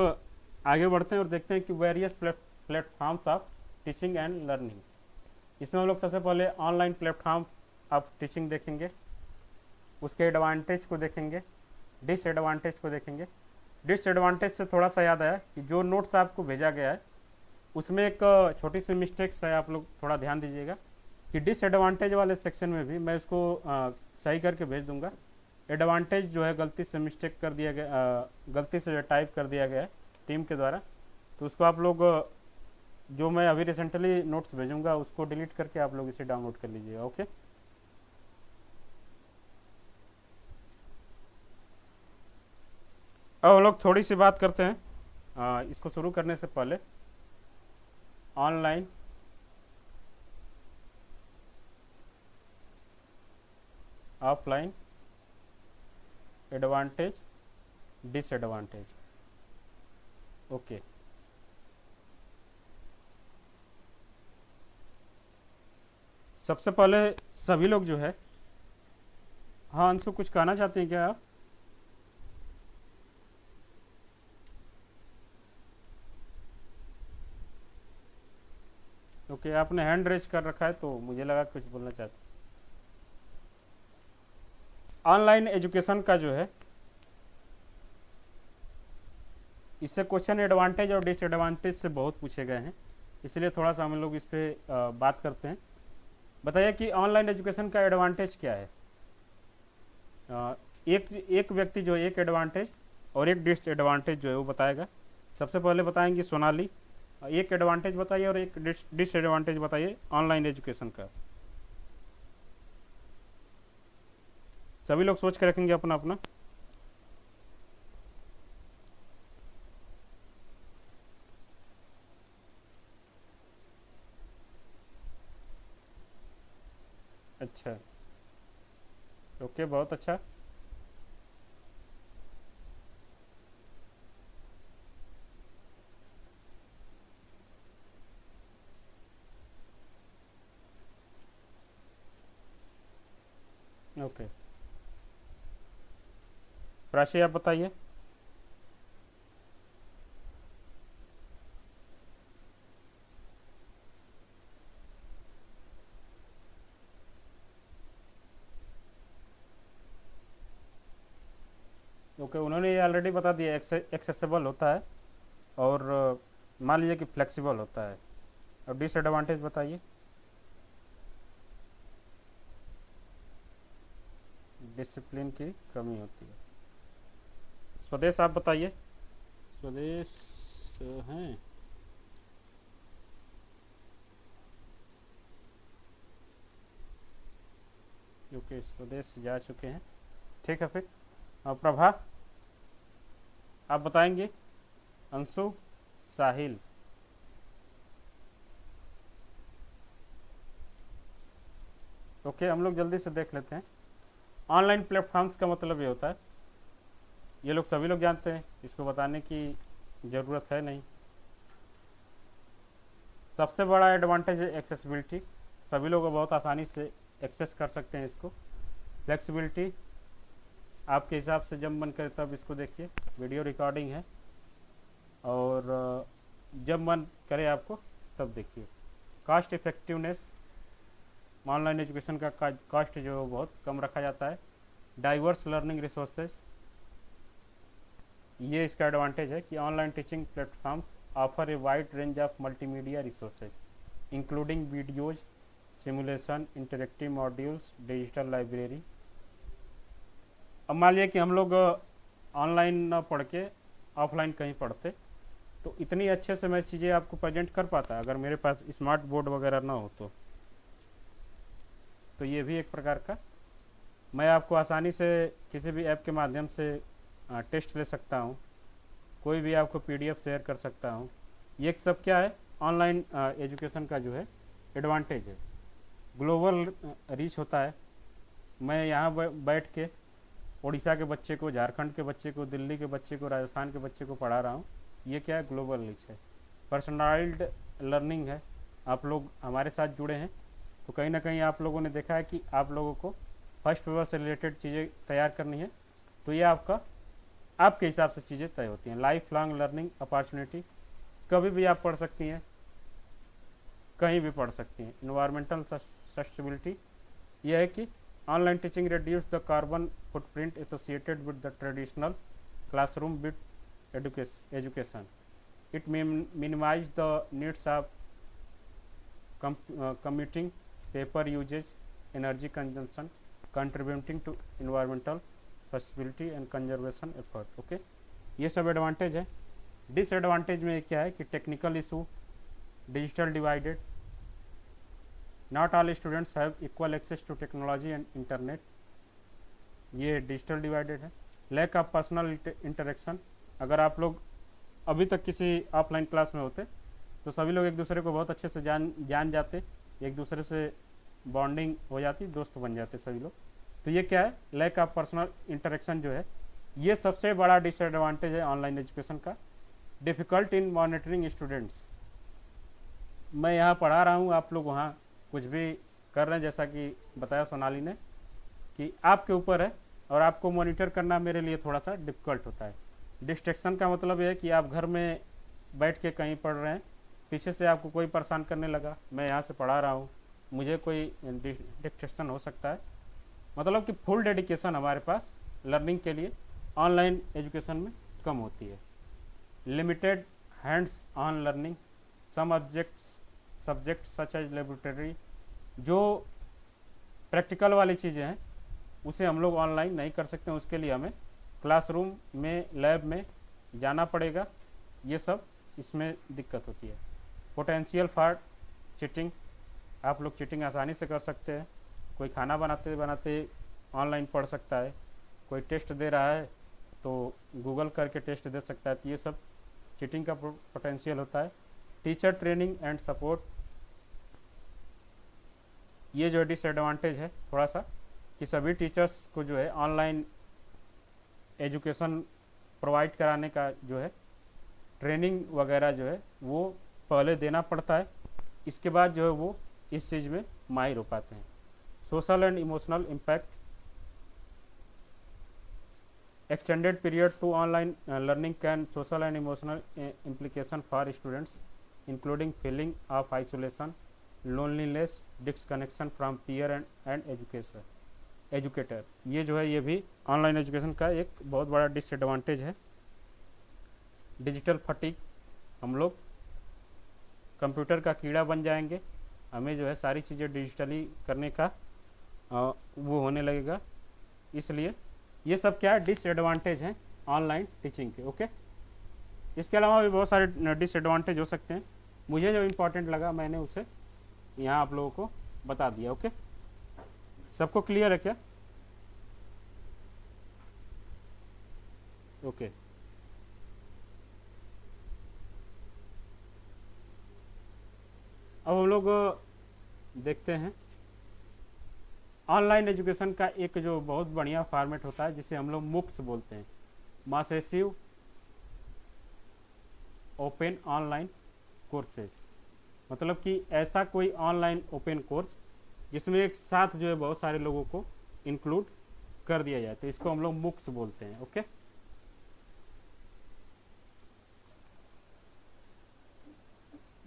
आगे बढ़ते हैं और देखते हैं कि various platforms of teaching and learning. इसमें हम लोग सबसे पहले ऑनलाइन प्लेटफॉर्म ऑफ टीचिंग देखेंगे, उसके एडवांटेज को देखेंगे, डिसएडवांटेज को देखेंगे। डिसएडवांटेज से थोड़ा सा याद आया कि जो नोट्स आपको भेजा गया है उसमें एक छोटी सी मिस्टेक्स है, आप लोग थोड़ा ध्यान दीजिएगा कि डिसएडवांटेज वाले सेक्शन में भी मैं इसको सही करके भेज दूंगा। एडवांटेज जो है गलती से मिस्टेक कर दिया गया, गलती से टाइप कर दिया गया है टीम के द्वारा, तो उसको आप लोग जो मैं अभी रिसेंटली नोट्स भेजूंगा उसको डिलीट करके आप लोग इसे डाउनलोड कर लीजिएगा। ओके, अब हम लोग थोड़ी सी बात करते हैं इसको शुरू करने से पहले online offline advantage disadvantage. Okay, सबसे पहले सभी लोग जो है, हाँ अंशु कुछ कहना चाहते हैं क्या आप? ओके, आपने हैंड रेज कर रखा है तो मुझे लगा कुछ बोलना चाहते। ऑनलाइन एजुकेशन का जो है, इससे क्वेश्चन एडवांटेज और डिसएडवांटेज से बहुत पूछे गए हैं, इसलिए थोड़ा सा हम लोग इस पर बात करते हैं। बताइए कि ऑनलाइन एजुकेशन का एडवांटेज क्या है। एक एक व्यक्ति जो है एक एडवांटेज और एक डिसएडवांटेज जो है वो बताएगा। सबसे पहले बताएंगे सोनाली, एक एडवांटेज बताइए और एक डिसएडवांटेज बताइए ऑनलाइन एजुकेशन का। सभी लोग सोच के रखेंगे अपना अपना। अच्छा, ओके, बहुत अच्छा। ओके, प्राची आप बताइए। ओके, उन्होंने ये ऑलरेडी बता दिया, एक्सेसिबल होता है और मान लीजिए कि फ्लेक्सिबल होता है। और डिसएडवांटेज बताइए। डिसिप्लिन की कमी होती है। स्वदेश आप बताइए। स्वदेश हैं। ओके, स्वदेश जा चुके हैं, ठीक है। फिर प्रभा आप बताएंगे। अंशु, साहिल। ओके, हम लोग जल्दी से देख लेते हैं। ऑनलाइन प्लेटफॉर्म्स का मतलब ये होता है, ये लोग सभी लोग जानते हैं, इसको बताने की ज़रूरत है नहीं। सबसे बड़ा एडवांटेज है एक्सेसिबिलिटी, सभी लोग बहुत आसानी से एक्सेस कर सकते हैं इसको। फ्लेक्सिबिलिटी, आपके हिसाब से जब मन करे तब इसको देखिए, वीडियो रिकॉर्डिंग है, और जब मन करे आपको तब देखिए। कॉस्ट इफेक्टिवनेस, ऑनलाइन एजुकेशन का कॉस्ट जो है वो बहुत कम रखा जाता है। डाइवर्स लर्निंग रिसोर्सेज, ये इसका एडवांटेज है कि online teaching platforms offer a wide range of multimedia resources including videos, simulation, interactive modules, digital library. अब मान लिया कि हम लोग ऑनलाइन ना पढ़ के ऑफलाइन कहीं पढ़ते, तो इतनी अच्छे से मैं चीज़ें आपको प्रेजेंट कर पाता अगर मेरे पास स्मार्ट बोर्ड वगैरह ना हो तो ये भी एक प्रकार का, मैं आपको आसानी से किसी भी ऐप के माध्यम से टेस्ट ले सकता हूँ, कोई भी आपको पीडीएफ शेयर कर सकता हूँ। ये सब क्या है, ऑनलाइन एजुकेशन का जो है एडवांटेज है। ग्लोबल रीच होता है, मैं यहाँ बैठ के उड़ीसा के बच्चे को, झारखंड के बच्चे को, दिल्ली के बच्चे को, राजस्थान के बच्चे को पढ़ा रहा हूँ, ये क्या है, ग्लोबल रीच है। पर्सनलाइज्ड लर्निंग है, आप लोग हमारे साथ जुड़े हैं तो कहीं ना कहीं आप लोगों ने देखा है कि आप लोगों को फर्स्ट पेपर से रिलेटेड चीज़ें तैयार करनी है, तो ये आपका आपके हिसाब से चीज़ें तय होती हैं। लाइफ लॉन्ग लर्निंग अपॉर्चुनिटी, कभी भी आप पढ़ सकती हैं, कहीं भी पढ़ सकती हैं। इन्वायरमेंटल सस्टेनेबिलिटी, यह है कि online teaching reduce the carbon footprint associated with the traditional classroom with education. It minimise the needs of commuting, paper usage, energy consumption, contributing to environmental sustainability and conservation effort. Okay, ये सब advantage है। Disadvantage में क्या है कि technical issue, digital divided, not all students have equal access to technology and internet, ये digital divided है। Lack of personal interaction, अगर आप लोग अभी तक किसी ऑफलाइन क्लास में होते तो सभी लोग एक दूसरे को बहुत अच्छे से जान जाते, एक दूसरे से बॉन्डिंग हो जाती, दोस्त बन जाते सभी लोग। तो ये क्या है, लैक ऑफ पर्सनल इंटरेक्शन जो है, ये सबसे बड़ा डिसएडवांटेज है ऑनलाइन एजुकेशन का। डिफ़िकल्ट इन मॉनिटरिंग स्टूडेंट्स, मैं यहाँ पढ़ा रहा हूँ, आप लोग वहाँ कुछ भी कर रहे हैं, जैसा कि बताया सोनाली ने कि आपके ऊपर है और आपको मॉनिटर करना मेरे लिए थोड़ा सा डिफ़िकल्ट होता है। डिस्ट्रैक्शन का मतलब ये है कि आप घर में बैठ के कहीं पढ़ रहे हैं, पीछे से आपको कोई परेशान करने लगा, मैं यहाँ से पढ़ा रहा हूँ, मुझे कोई डिस्ट्रैक्शन हो सकता है। मतलब कि फुल डेडिकेशन हमारे पास लर्निंग के लिए ऑनलाइन एजुकेशन में कम होती है। Limited hands on learning, some subject such as laboratory, जो प्रैक्टिकल वाली चीज़ें हैं उसे हम लोग ऑनलाइन नहीं कर सकते, उसके लिए हमें क्लासरूम में, लैब में जाना पड़ेगा, ये सब इसमें दिक्कत होती है। पोटेंशियल फॉर चीटिंग, आप लोग चीटिंग आसानी से कर सकते हैं, कोई खाना बनाते बनाते ऑनलाइन पढ़ सकता है, कोई टेस्ट दे रहा है तो गूगल करके टेस्ट दे सकता है, तो ये सब चीटिंग का पोटेंशियल होता है। टीचर ट्रेनिंग एंड सपोर्ट, ये जो डिसएडवांटेज है थोड़ा सा कि सभी टीचर्स को जो है ऑनलाइन एजुकेशन प्रोवाइड कराने का जो है ट्रेनिंग वगैरह जो है वो पहले देना पड़ता है, इसके बाद जो है वो इस चीज़ में माहिर हो पाते हैं। Social and emotional impact, extended period to online learning can social and emotional implication for students including feeling of isolation, loneliness, disconnection from peer and educator। ये जो है ये भी ऑनलाइन एजुकेशन का एक बहुत बड़ा डिसएडवांटेज है। डिजिटल फटीग, हम लोग कंप्यूटर का कीड़ा बन जाएंगे, हमें जो है सारी चीज़ें डिजिटली करने का वो होने लगेगा, इसलिए ये सब क्या है, डिसएडवांटेज हैं ऑनलाइन टीचिंग के। ओके, इसके अलावा भी बहुत सारे डिसएडवांटेज हो सकते हैं, मुझे जो इम्पोर्टेंट लगा मैंने उसे यहाँ आप लोगों को बता दिया। ओके, सबको क्लियर है क्या? ओके, अब हम लोग देखते हैं ऑनलाइन एजुकेशन का एक जो बहुत बढ़िया फॉर्मेट होता है जिसे हम लोग मुक्स बोलते हैं, मासेसिव ओपन ऑनलाइन कोर्सेज। मतलब कि ऐसा कोई ऑनलाइन ओपन कोर्स जिसमें एक साथ जो है बहुत सारे लोगों को इंक्लूड कर दिया जाए तो इसको हम लोग मुक्स बोलते हैं। ओके,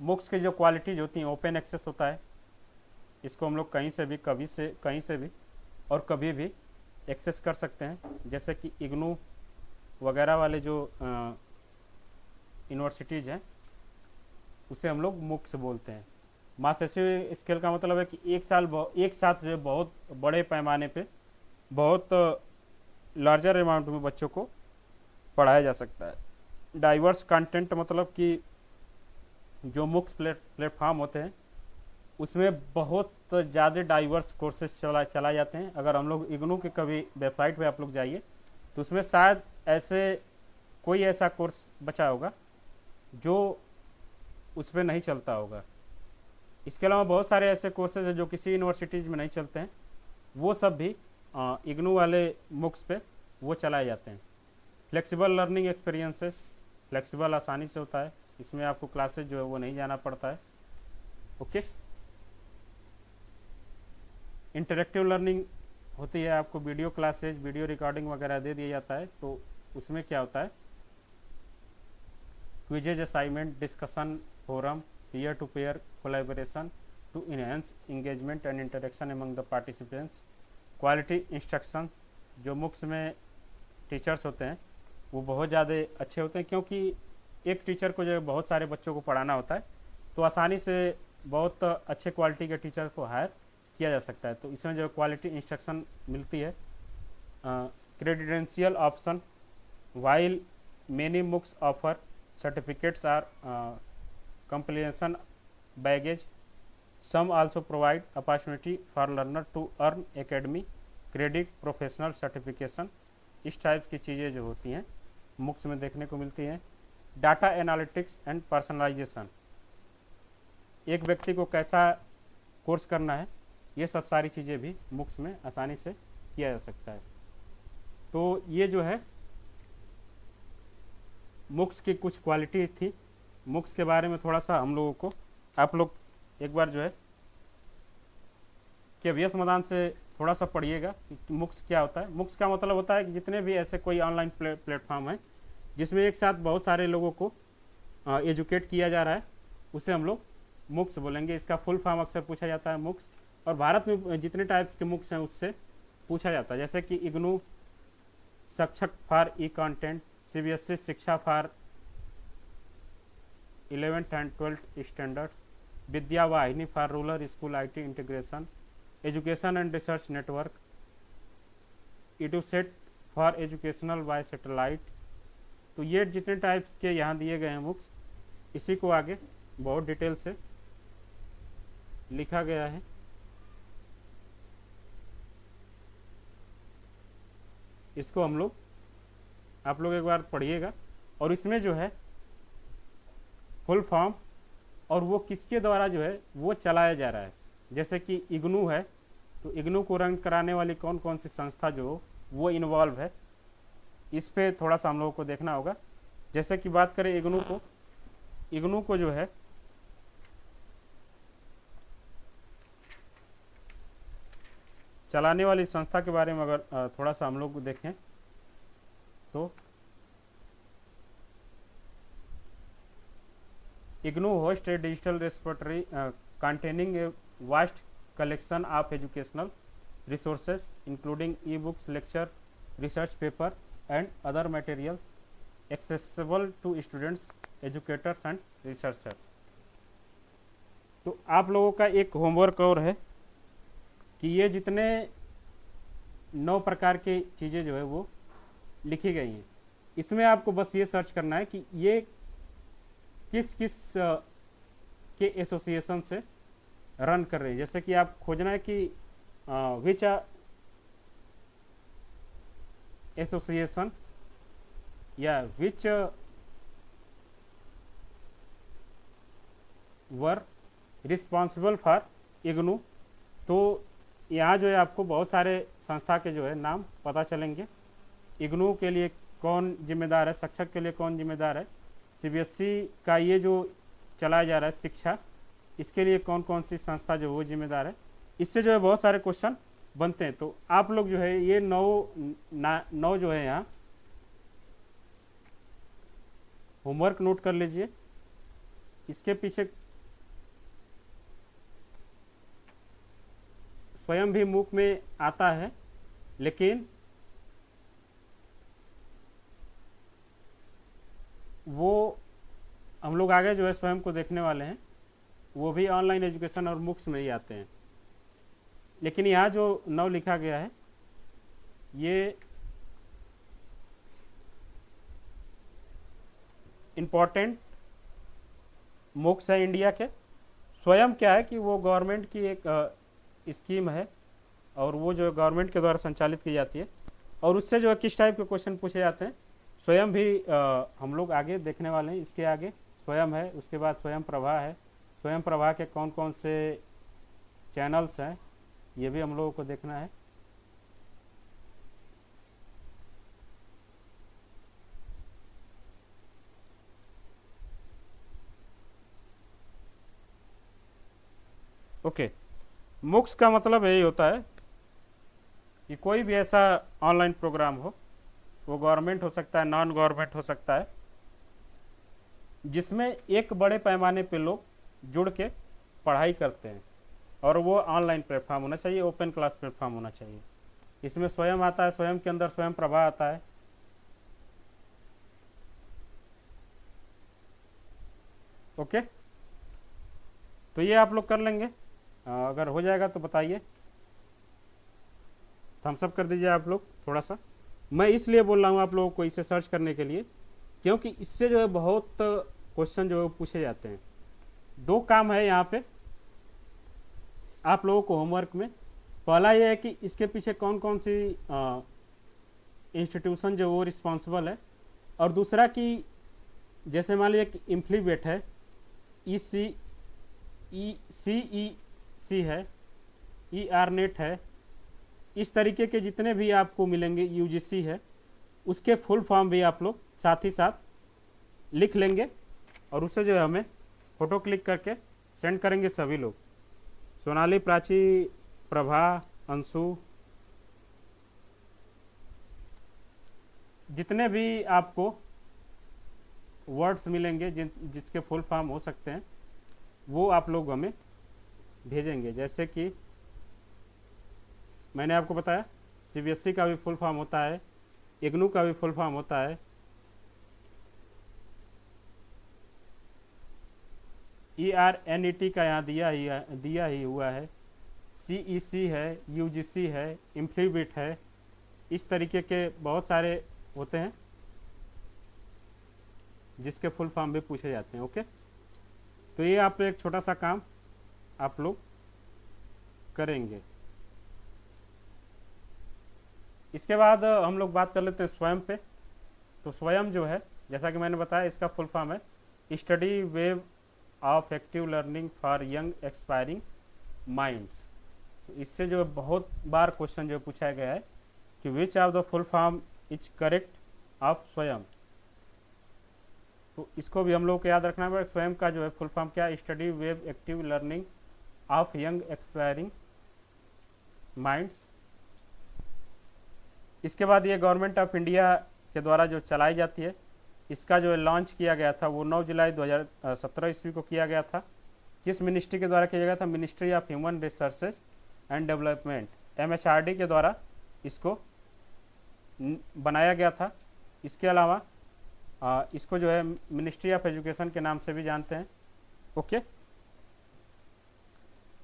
मुक्स की जो क्वालिटीज होती हैं, ओपन एक्सेस होता है, इसको हम लोग कहीं से भी कभी से कहीं से भी और कभी भी एक्सेस कर सकते हैं। जैसे कि इग्नू वगैरह वाले जो यूनिवर्सिटीज़ हैं उसे हम लोग मुक्स बोलते हैं। मासेसिव स्केल का मतलब है कि एक साथ जो है बहुत बड़े पैमाने पे बहुत लार्जर अमाउंट में बच्चों को पढ़ाया जा सकता है। डाइवर्स कंटेंट मतलब कि जो मुक्स प्लेटफॉर्म होते हैं उसमें बहुत ज़्यादा डाइवर्स कोर्सेज चलाए जाते हैं। अगर हम लोग इग्नू के कभी वेबसाइट पे आप लोग जाइए तो उसमें शायद ऐसे कोई ऐसा कोर्स बचा होगा जो उस पर नहीं चलता होगा। इसके अलावा बहुत सारे ऐसे कोर्सेज हैं जो किसी यूनिवर्सिटीज़ में नहीं चलते हैं, वो सब भी इग्नू वाले मुक्स पे वो चलाए जाते हैं। फ्लेक्सिबल लर्निंग एक्सपीरियंसेस, फ्लेक्सिबल आसानी से होता है, इसमें आपको क्लासेज जो है वो नहीं जाना पड़ता है। ओके, इंटरेक्टिव लर्निंग होती है, आपको वीडियो क्लासेज वीडियो रिकॉर्डिंग वगैरह दे दिया जाता है। तो उसमें क्या होता है, quizzes, assignment, discussion forum, peer to peer collaboration to enhance engagement and interaction among the participants। Quality instruction, जो मुक्स में टीचर्स होते हैं वो बहुत ज़्यादा अच्छे होते हैं, क्योंकि एक टीचर को जो है बहुत सारे बच्चों को पढ़ाना होता है तो आसानी से बहुत अच्छे क्वालिटी के टीचर को हायर किया जा सकता है। तो इसमें जो क्वालिटी इंस्ट्रक्शन मिलती है। Credential option, while many MOOCs offer certificates or completion baggage, some also provide opportunity for learner to earn academic credit, professional certification। इस टाइप की चीज़ें जो होती हैं मुक्स में देखने को मिलती हैं। डाटा एनालिटिक्स एंड पर्सनलाइजेशन, एक व्यक्ति को कैसा कोर्स करना है, ये सब सारी चीज़ें भी मुक्स में आसानी से किया जा सकता है। तो ये जो है मुक्स की कुछ क्वालिटी थी। मुक्स के बारे में थोड़ा सा हम लोगों को आप लोग एक बार जो है कि व्यस्त मैदान से थोड़ा सा पढ़िएगा कि मुक्स क्या होता है। मुक्स का मतलब होता है कि जितने भी ऐसे कोई ऑनलाइन प्लेटफॉर्म है जिसमें एक साथ बहुत सारे लोगों को एजुकेट किया जा रहा है, उसे हम लोग मुक्स बोलेंगे। इसका फुल फॉर्म अक्सर पूछा जाता है मुक्स, और भारत में जितने टाइप्स के मुक्स हैं उससे पूछा जाता है, जैसे कि IGNOU, Shikshak for e content, CBSE Shiksha for 11th and 12th standards, Vidya Vahini for rural school IT integration, education and research network, EduSet for educational by satellite. तो ये जितने टाइप्स के यहाँ दिए गए हैं मुक्स, इसी को आगे बहुत डिटेल से लिखा गया है। इसको हम लोग आप लोग एक बार पढ़िएगा, और इसमें जो है फुल फॉर्म और वो किसके द्वारा जो है वो चलाया जा रहा है। जैसे कि इग्नू है तो इग्नू को रन कराने वाली कौन कौन सी संस्था जो वो इन्वॉल्व है, इस पे थोड़ा सा हम लोगों को देखना होगा। जैसे कि बात करें इग्नू को जो है चलाने वाली संस्था के बारे में अगर थोड़ा सा हम लोग देखें तो IGNOU host a digital repository containing a vast collection of educational resources including e-books, lecture, research paper and other material accessible to students, educators and researchers। तो आप लोगों का एक होमवर्क और है कि ये जितने 9 प्रकार की चीज़ें जो है वो लिखी गई हैं, इसमें आपको बस ये सर्च करना है कि ये किस किस के एसोसिएशन से रन कर रहे हैं। जैसे कि आप खोजना है कि विच एसोसिएशन या विच वर रिस्पॉन्सिबल फॉर इग्नू। तो यहाँ जो है आपको बहुत सारे संस्था के जो है नाम पता चलेंगे। इग्नू के लिए कौन जिम्मेदार है, शिक्षक के लिए कौन जिम्मेदार है, CBSE का ये जो चलाया जा रहा है शिक्षा, इसके लिए कौन कौन सी संस्था जो वो जिम्मेदार है। इससे जो है बहुत सारे क्वेश्चन बनते हैं। तो आप लोग जो है ये 9 जो है यहाँ होमवर्क नोट कर लीजिए। इसके पीछे स्वयं भी मूक में आता है, लेकिन वो हम लोग आगे जो है स्वयं को देखने वाले हैं, वो भी ऑनलाइन एजुकेशन और मूक्स में ही आते हैं। लेकिन यहाँ जो 9 लिखा गया है ये इम्पोर्टेंट मूक्स है इंडिया के। स्वयं क्या है कि वो गवर्नमेंट की एक स्कीम है, और वो जो है गवर्नमेंट के द्वारा संचालित की जाती है, और उससे जो है किस टाइप के क्वेश्चन पूछे जाते हैं स्वयं भी हम लोग आगे देखने वाले हैं। इसके आगे स्वयं है, उसके बाद स्वयं प्रभा है। स्वयं प्रभा के कौन कौन से चैनल्स हैं ये भी हम लोगों को देखना है। ओके, मुक्स का मतलब यही होता है कि कोई भी ऐसा ऑनलाइन प्रोग्राम हो, वो गवर्नमेंट हो सकता है, नॉन गवर्नमेंट हो सकता है, जिसमें एक बड़े पैमाने पे लोग जुड़ के पढ़ाई करते हैं, और वो ऑनलाइन प्लेटफॉर्म होना चाहिए, ओपन क्लास प्लेटफॉर्म होना चाहिए। इसमें स्वयं आता है, स्वयं के अंदर स्वयं प्रभा आता है। ओके, तो ये आप लोग कर लेंगे। अगर हो जाएगा तो बताइए, थम्स अप कर दीजिए आप लोग थोड़ा सा। मैं इसलिए बोल रहा हूँ आप लोगों को इसे सर्च करने के लिए, क्योंकि इससे जो है बहुत क्वेश्चन जो है पूछे जाते हैं। 2 काम है यहाँ पे आप लोगों को होमवर्क में। पहला ये है कि इसके पीछे कौन कौन सी इंस्टीट्यूशन जो वो रिस्पॉन्सिबल है, और दूसरा कि जैसे मान लीजिए कि इम्फ्लीबेट है, CEC है, ERNET है, इस तरीके के जितने भी आपको मिलेंगे, UGC है, उसके फुल फॉर्म भी आप लोग साथ ही साथ लिख लेंगे, और उसे जो है हमें फ़ोटो क्लिक करके सेंड करेंगे सभी लोग। सोनाली, प्राची, प्रभा, अंशु, जितने भी आपको वर्ड्स मिलेंगे जिसके फुल फॉर्म हो सकते हैं, वो आप लोग हमें भेजेंगे। जैसे कि मैंने आपको बताया CBSE का भी फुल फॉर्म होता है, इग्नू का भी फुल फॉर्म होता है, ERNET का यहाँ दिया ही हुआ है, CEC है, UGC है, इम्फ्लीबिट है, इस तरीके के बहुत सारे होते हैं जिसके फुल फॉर्म भी पूछे जाते हैं। ओके, तो ये आप एक छोटा सा काम आप लोग करेंगे। इसके बाद हम लोग बात कर लेते हैं स्वयं पे। तो स्वयं जो है, जैसा कि मैंने बताया, इसका फुल फॉर्म है study wave of active learning for young expiring minds. तो इससे जो है बहुत बार क्वेश्चन जो पूछा गया है कि which of the full form is correct of स्वयं। तो इसको भी हम लोग को याद रखना पड़ेगा। स्वयं का जो है फुल फॉर्म क्या है? Study wave active learning of young expiring minds. इसके बाद ये गवर्नमेंट ऑफ इंडिया के द्वारा जो चलाई जाती है, इसका जो लॉन्च किया गया था वो 9 जुलाई 2017 ईस्वी को किया गया था। किस मिनिस्ट्री के द्वारा किया गया था? Ministry of human resources and development, MHRD के द्वारा इसको बनाया गया था। इसके अलावा इसको जो है मिनिस्ट्री ऑफ एजुकेशन के नाम से भी जानते हैं। ओके,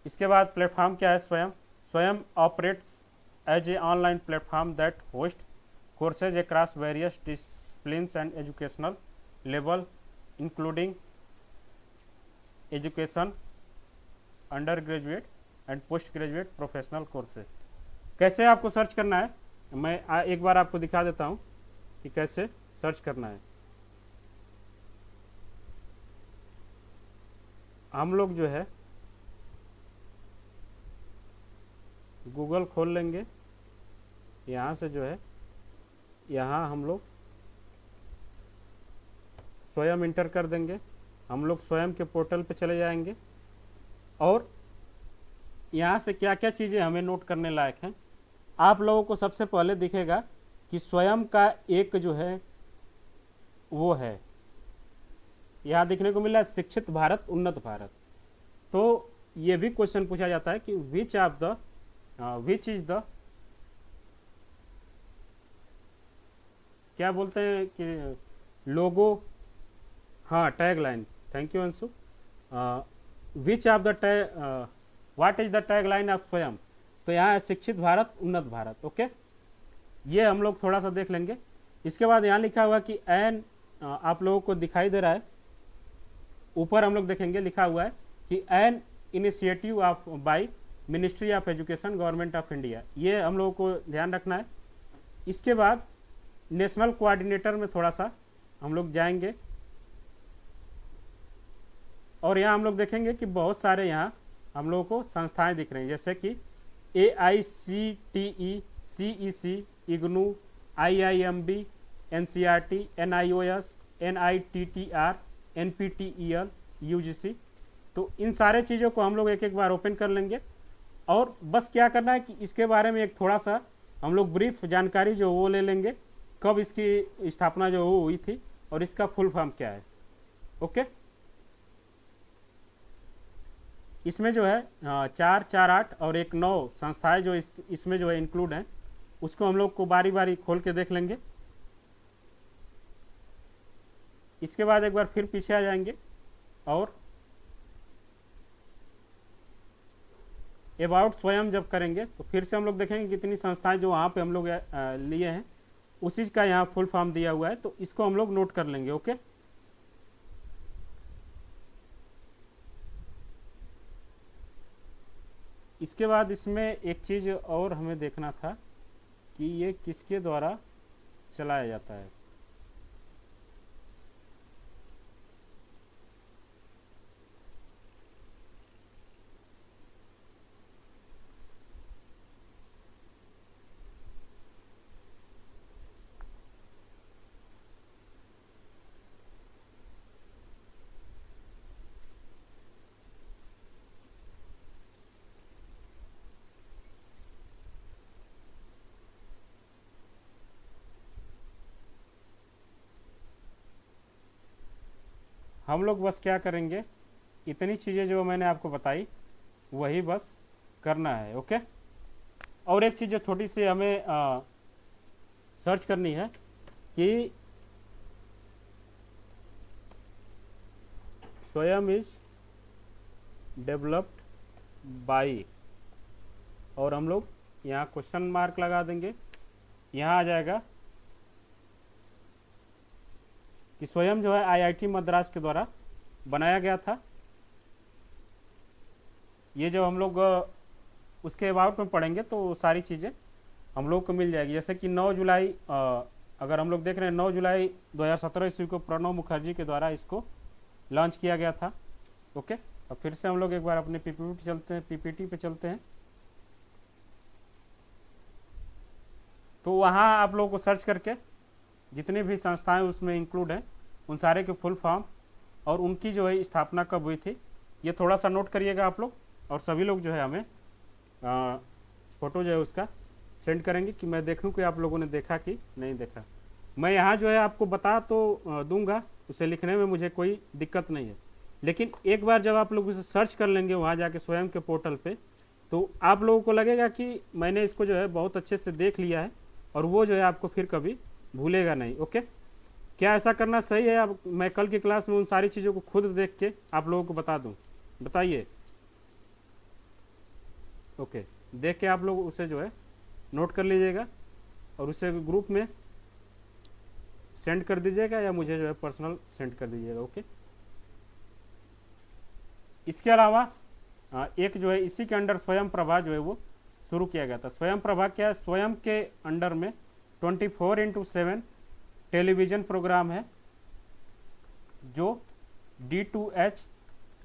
इसके बाद प्लेटफॉर्म क्या है? Swayam operates as a online platform that host courses across various disciplines and educational level including education, undergraduate and postgraduate professional courses. कैसे आपको सर्च करना है, मैं एक बार आपको दिखा देता हूँ कि कैसे सर्च करना है। हम लोग जो है गूगल खोल लेंगे, यहाँ से जो है यहाँ हम लोग स्वयं इंटर कर देंगे। हम लोग स्वयं के पोर्टल पे चले जाएंगे और यहाँ से क्या क्या चीज़ें हमें नोट करने लायक हैं आप लोगों को सबसे पहले दिखेगा कि स्वयं का एक जो है वो है, यहाँ देखने को मिला है शिक्षित भारत उन्नत भारत। तो ये भी क्वेश्चन पूछा जाता है कि विच इज द क्या बोलते हैं कि लोगो, हाँ tag line, thank you Anshu, which of the tag, what is the tag line of स्वयं, तो यहाँ है शिक्षित भारत उन्नत भारत। ओके, ये हम लोग थोड़ा सा देख लेंगे। इसके बाद यहाँ लिखा हुआ कि एन, आप लोगों को दिखाई दे रहा है, ऊपर हम लोग देखेंगे लिखा हुआ है कि an initiative of by ministry of education government of India, ये हम लोगों को ध्यान रखना है। इसके बाद नेशनल कोऑर्डिनेटर में थोड़ा सा हम लोग जाएंगे और यहाँ हम लोग देखेंगे कि बहुत सारे यहाँ हम लोगों को संस्थाएं दिख रही हैं, जैसे कि AICTE, CEC, IGNOU, IIMB, NCERT, NIOS, NITTR, NPTEL, UGC। तो इन सारे चीज़ों को हम लोग एक एक बार ओपन कर लेंगे और बस क्या करना है कि इसके बारे में एक थोड़ा सा हम लोग ब्रीफ जानकारी जो वो ले लेंगे, कब इसकी स्थापना जो वो हुई थी और इसका फुल फॉर्म क्या है। ओके, इसमें जो है 4, 4, 8 और 1, 9 संस्थाएं जो इसमें जो है इंक्लूड हैं, उसको हम लोग को बारी बारी खोल के देख लेंगे। इसके बाद एक बार फिर पीछे आ जाएंगे और अबाउट स्वयं जब करेंगे तो फिर से हम लोग देखेंगे कितनी संस्थाएं जो वहाँ पे हम लोग लिए हैं उसी का यहाँ फुल फॉर्म दिया हुआ है, तो इसको हम लोग नोट कर लेंगे। ओके, इसके बाद इसमें एक चीज़ और हमें देखना था कि ये किसके द्वारा चलाया जाता है। हम लोग बस क्या करेंगे, इतनी चीज़ें जो मैंने आपको बताई वही बस करना है। ओके, और एक चीज़ जो थोड़ी सी हमें सर्च करनी है कि स्वयं इज डेवलप्ड बाई, और हम लोग यहाँ क्वेश्चन मार्क लगा देंगे, यहाँ आ जाएगा कि स्वयं जो है IIT मद्रास के द्वारा बनाया गया था। ये जो हम लोग उसके अबाउट में पढ़ेंगे तो सारी चीज़ें हम लोग को मिल जाएगी, जैसे कि 9 जुलाई, अगर हम लोग देख रहे हैं 9 जुलाई 2017 ईस्वी को प्रणब मुखर्जी के द्वारा इसको लॉन्च किया गया था। ओके, अब फिर से हम लोग एक बार अपने PPT पे चलते हैं। तो वहाँ आप लोगों को सर्च करके जितनी भी संस्थाएं उसमें इंक्लूड हैं उन सारे के फुल फॉर्म और उनकी जो है स्थापना कब हुई थी ये थोड़ा सा नोट करिएगा आप लोग, और सभी लोग जो है हमें फ़ोटो जो है उसका सेंड करेंगे कि मैं देखूं कि आप लोगों ने देखा कि नहीं देखा। मैं यहाँ जो है आपको बता तो दूंगा, उसे लिखने में मुझे कोई दिक्कत नहीं है, लेकिन एक बार जब आप लोग उसे सर्च कर लेंगे वहाँ जाके स्वयं के पोर्टल पे, तो आप लोगों को लगेगा कि मैंने इसको जो है बहुत अच्छे से देख लिया है और वो जो है आपको फिर कभी भूलेगा नहीं। ओके, क्या ऐसा करना सही है? अब मैं कल की क्लास में उन सारी चीज़ों को खुद देख के आप लोगों को बता दूं, बताइए। ओके, देख के आप लोग उसे जो है नोट कर लीजिएगा और उसे ग्रुप में सेंड कर दीजिएगा या मुझे जो है पर्सनल सेंड कर दीजिएगा। ओके, इसके अलावा एक जो है इसी के अंडर स्वयं प्रभा जो है वो शुरू किया गया था। स्वयं प्रभा क्या है? स्वयं के अंडर में 24x7 टेलीविज़न प्रोग्राम है जो D2H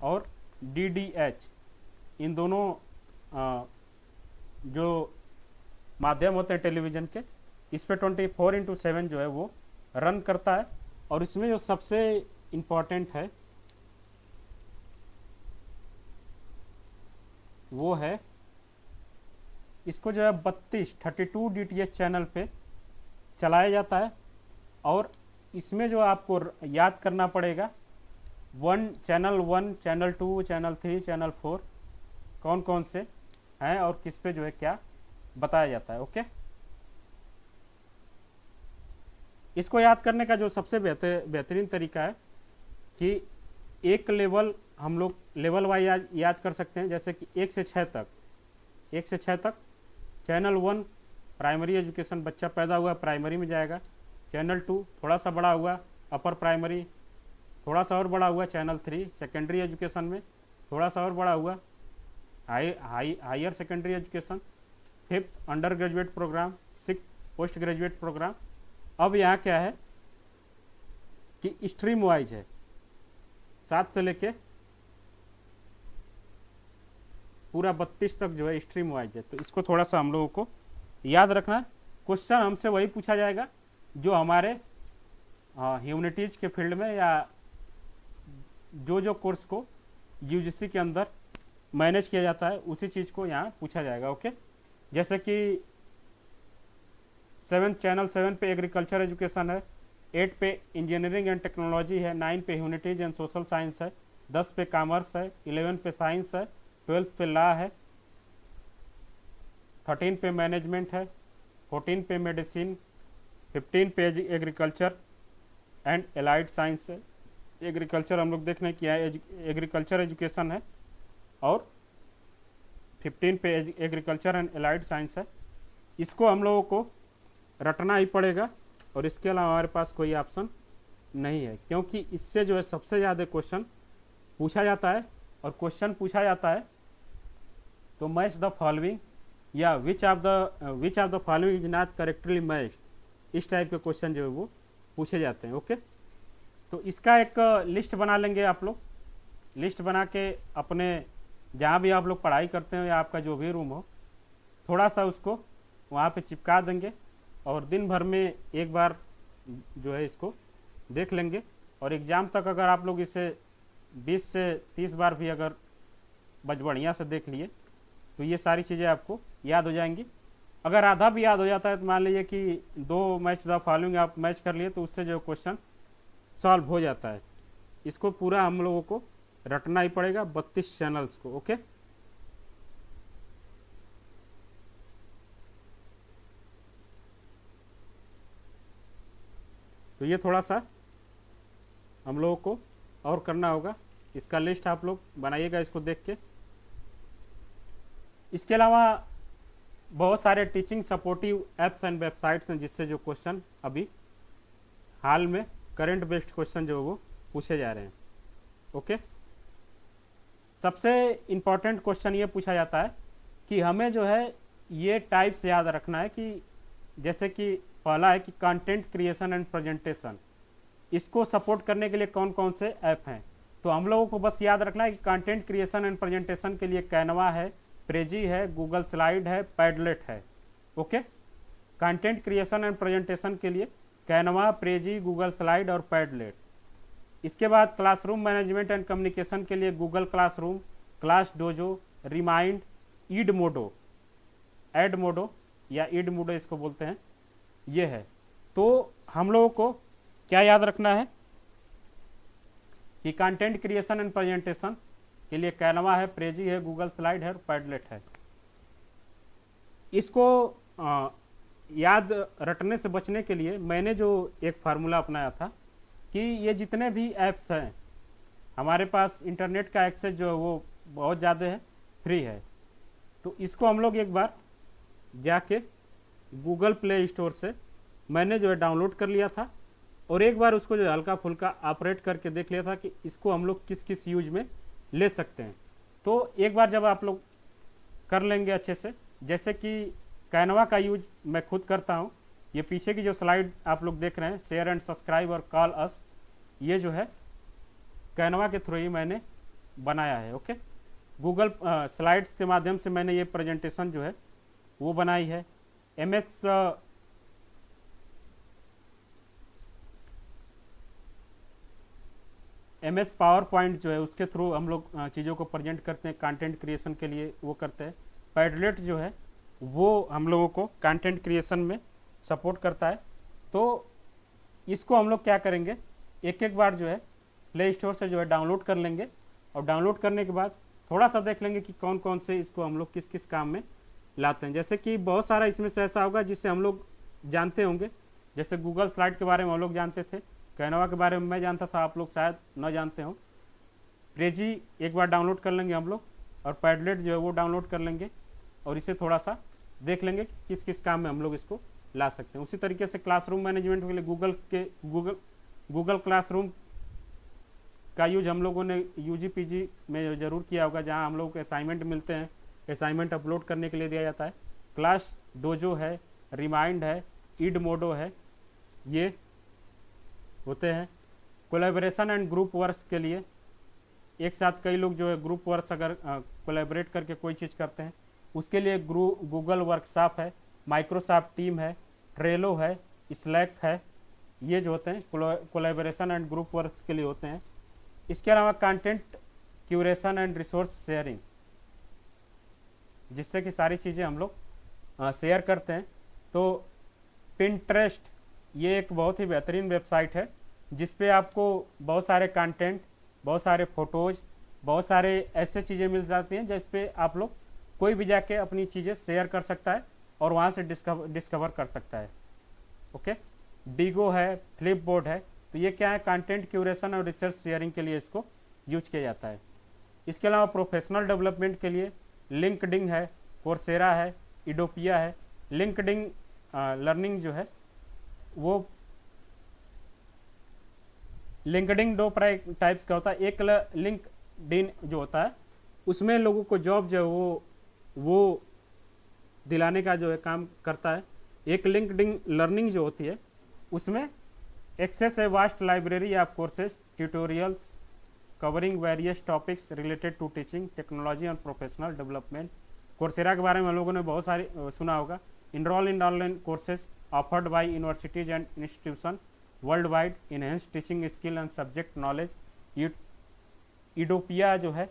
और DDH इन दोनों जो माध्यम होते हैं टेलीविज़न के, इस पे 24x7 जो है वो रन करता है। और इसमें जो सबसे इम्पॉर्टेंट है वो है इसको जो है 32 DTH चैनल पे चलाया जाता है। और इसमें जो आपको याद करना पड़ेगा चैनल 1, चैनल 2, चैनल 3, चैनल 4 कौन कौन से हैं और किस पे जो है क्या बताया जाता है। ओके, इसको याद करने का जो सबसे बेहतरीन तरीका है कि एक लेवल हम लोग लेवल वाइज याद कर सकते हैं, जैसे कि 1 से 6 तक, 1 से 6 तक चैनल 1 प्राइमरी एजुकेशन, बच्चा पैदा हुआ प्राइमरी में जाएगा। चैनल 2 थोड़ा सा बड़ा हुआ अपर प्राइमरी, थोड़ा सा और बड़ा हुआ चैनल 3 सेकेंडरी एजुकेशन में, थोड़ा सा और बड़ा हुआ higher secondary education, 5th undergraduate program, 6th postgraduate program. अब यहाँ क्या है कि स्ट्रीम वाइज है, 7 से लेके पूरा 32 तक जो है स्ट्रीम वाइज है। तो इसको थोड़ा सा हम लोगों को याद रखना है। क्वेश्चन हमसे वही पूछा जाएगा जो हमारे ह्यूमैनिटीज के फील्ड में या जो कोर्स को यूजीसी के अंदर मैनेज किया जाता है उसी चीज़ को यहाँ पूछा जाएगा। ओके, जैसे कि चैनल 7 पे एग्रीकल्चर एजुकेशन है, 8 पे इंजीनियरिंग एंड टेक्नोलॉजी है, 9 पे ह्यूमैनिटीज एंड सोशल साइंस है, 10 पे कॉमर्स है, 11 पे साइंस है, 12 पे लॉ है, 13 पे मैनेजमेंट है, 14 पे मेडिसिन, 15 पे एग्रीकल्चर एंड एलाइड साइंस है। एग्रीकल्चर हम लोग देख रहे हैं क्या है, एग्रीकल्चर एजुकेशन है, और 15 पे एग्रीकल्चर एंड एलाइड साइंस है। इसको हम लोगों को रटना ही पड़ेगा और इसके अलावा हमारे पास कोई ऑप्शन नहीं है, क्योंकि इससे जो है सबसे ज़्यादा क्वेश्चन पूछा जाता है। और क्वेश्चन पूछा जाता है तो मैच द फॉलोइंग या विच of the following is not correctly matched, इस टाइप के क्वेश्चन जो है वो पूछे जाते हैं। ओके, तो इसका एक लिस्ट बना लेंगे आप लोग, लिस्ट बना के अपने जहाँ भी आप लोग पढ़ाई करते हो या आपका जो भी रूम हो, थोड़ा सा उसको वहाँ पे चिपका देंगे और दिन भर में एक बार जो है इसको देख लेंगे। और एग्ज़ाम तक अगर आप लोग इसे 20 से 30 बार भी अगर बढ़िया से देख लिए तो ये सारी चीज़ें आपको याद हो जाएंगी। अगर आधा भी याद हो जाता है तो मान लीजिए कि 2 मैच द फॉलोइंग आप मैच कर लिए तो उससे जो क्वेश्चन सॉल्व हो जाता है। इसको पूरा हम लोगों को रटना ही पड़ेगा 32 चैनल्स को। ओके, तो ये थोड़ा सा हम लोगों को और करना होगा। इसका लिस्ट आप लोग बनाइएगा इसको देख के। इसके अलावा बहुत सारे teaching supportive apps and websites हैं जिससे जो क्वेश्चन अभी हाल में करंट बेस्ड क्वेश्चन जो वो पूछे जा रहे हैं। ओके, सबसे इम्पॉर्टेंट क्वेश्चन ये पूछा जाता है कि हमें जो है ये टाइप्स याद रखना है कि जैसे कि पहला है कि कंटेंट क्रिएशन एंड प्रेजेंटेशन, इसको सपोर्ट करने के लिए कौन कौन से ऐप हैं। तो हम लोगों को बस याद रखना है कि कंटेंट क्रिएशन एंड प्रेजेंटेशन के लिए कैनवा है, प्रेजी है, गूगल स्लाइड है, पैडलेट है। Okay, content creation and presentation के लिए कैनवा, प्रेजी, गूगल स्लाइड और पैडलेट। इसके बाद क्लासरूम मैनेजमेंट एंड कम्युनिकेशन के लिए Google classroom, ClassDojo, Remind, Edmodo या ईडमोडो इसको बोलते हैं, ये है। तो हम लोगों को क्या याद रखना है कि कंटेंट क्रिएशन एंड प्रेजेंटेशन के लिए कैनवा है, प्रेजी है, गूगल स्लाइड है और पैडलेट है। इसको याद रटने से बचने के लिए मैंने जो एक फार्मूला अपनाया था कि ये जितने भी ऐप्स हैं हमारे पास इंटरनेट का एक्सेस जो है वो बहुत ज़्यादा है, फ्री है। तो इसको हम लोग एक बार जाके गूगल प्ले स्टोर से मैंने जो है डाउनलोड कर लिया था और एक बार उसको जो है हल्का फुल्का ऑपरेट करके देख लिया था कि इसको हम लोग किस किस यूज में ले सकते हैं। तो एक बार जब आप लोग कर लेंगे अच्छे से, जैसे कि कैनवा का यूज मैं खुद करता हूँ, ये पीछे की जो स्लाइड आप लोग देख रहे हैं शेयर एंड सब्सक्राइब और कॉल अस, ये जो है कैनवा के थ्रू ही मैंने बनाया है। ओके, गूगल स्लाइड्स के माध्यम से मैंने ये प्रेजेंटेशन जो है वो बनाई है। MS पावर पॉइंट जो है उसके थ्रू हम लोग चीज़ों को प्रेजेंट करते हैं, कंटेंट क्रिएशन के लिए वो करते हैं। पैडलेट जो है वो हम लोगों को कंटेंट क्रिएशन में सपोर्ट करता है। तो इसको हम लोग क्या करेंगे, एक एक बार जो है प्ले स्टोर से जो है डाउनलोड कर लेंगे, और डाउनलोड करने के बाद थोड़ा सा देख लेंगे कि कौन कौन से इसको हम लोग किस किस काम में लाते हैं। जैसे कि बहुत सारा इसमें से ऐसा होगा जिसे हम लोग जानते होंगे, जैसे गूगल स्लाइड के बारे में हम लोग जानते थे, कैनवा के बारे में मैं जानता था, आप लोग शायद न जानते हो। प्रेजी एक बार डाउनलोड कर लेंगे हम लोग, और पैडलेट जो है वो डाउनलोड कर लेंगे, और इसे थोड़ा सा देख लेंगे कि किस किस काम में हम लोग इसको ला सकते हैं। उसी तरीके से क्लासरूम मैनेजमेंट के लिए गूगल क्लासरूम का यूज हम लोगों ने यूजी पीजी में ज़रूर किया होगा, जहां हम लोग को असाइनमेंट मिलते हैं, असाइनमेंट अपलोड करने के लिए दिया जाता है। क्लास डोजो है, रिमाइंड है, ईड मोडो है, ये होते हैं। कोलैबोरेशन एंड ग्रुप वर्क के लिए एक साथ कई लोग जो है ग्रुप वर्क अगर कोलैबोरेट करके कोई चीज़ करते हैं, उसके लिए गूगल वर्कशॉप है, माइक्रोसॉफ्ट टीम है, ट्रेलो है, स्लैक है, ये जो होते हैं कोलैबोरेशन एंड ग्रुप वर्क के लिए होते हैं। इसके अलावा content curation and resource sharing, जिससे कि सारी चीज़ें हम लोग शेयर करते हैं। तो पिंटरेस्ट ये एक बहुत ही बेहतरीन वेबसाइट है, जिस पे आपको बहुत सारे कंटेंट, बहुत सारे फोटोज़, बहुत सारे ऐसे चीज़ें मिल जाती हैं जिस पे आप लोग कोई भी जाके अपनी चीज़ें शेयर कर सकता है और वहाँ से डिस्कवर कर सकता है। ओके, डीगो है, फ्लिपबोर्ड है, तो ये क्या है, कंटेंट क्यूरेशन और रिसर्च शेयरिंग के लिए इसको यूज किया जाता है। इसके अलावा प्रोफेशनल डेवलपमेंट के लिए लिंक्डइन है, कोर्सेरा है, इडोपिया है। लिंक्डइन लर्निंग जो है वो लिंक्डइन दो टाइप्स का होता है। एक लिंक्डइन जो होता है उसमें लोगों को जॉब जो है वो दिलाने का जो है काम करता है। एक लिंक्डइन लर्निंग जो होती है उसमें एक्सेस है vast library of courses, tutorials covering various topics related to teaching, technology and professional development. Coursera के बारे में हम लोगों ने बहुत सारी सुना होगा। Enrol in online courses offered by universities and institution world wide, enhance teaching skill and subject knowledge. Edutopia जो है,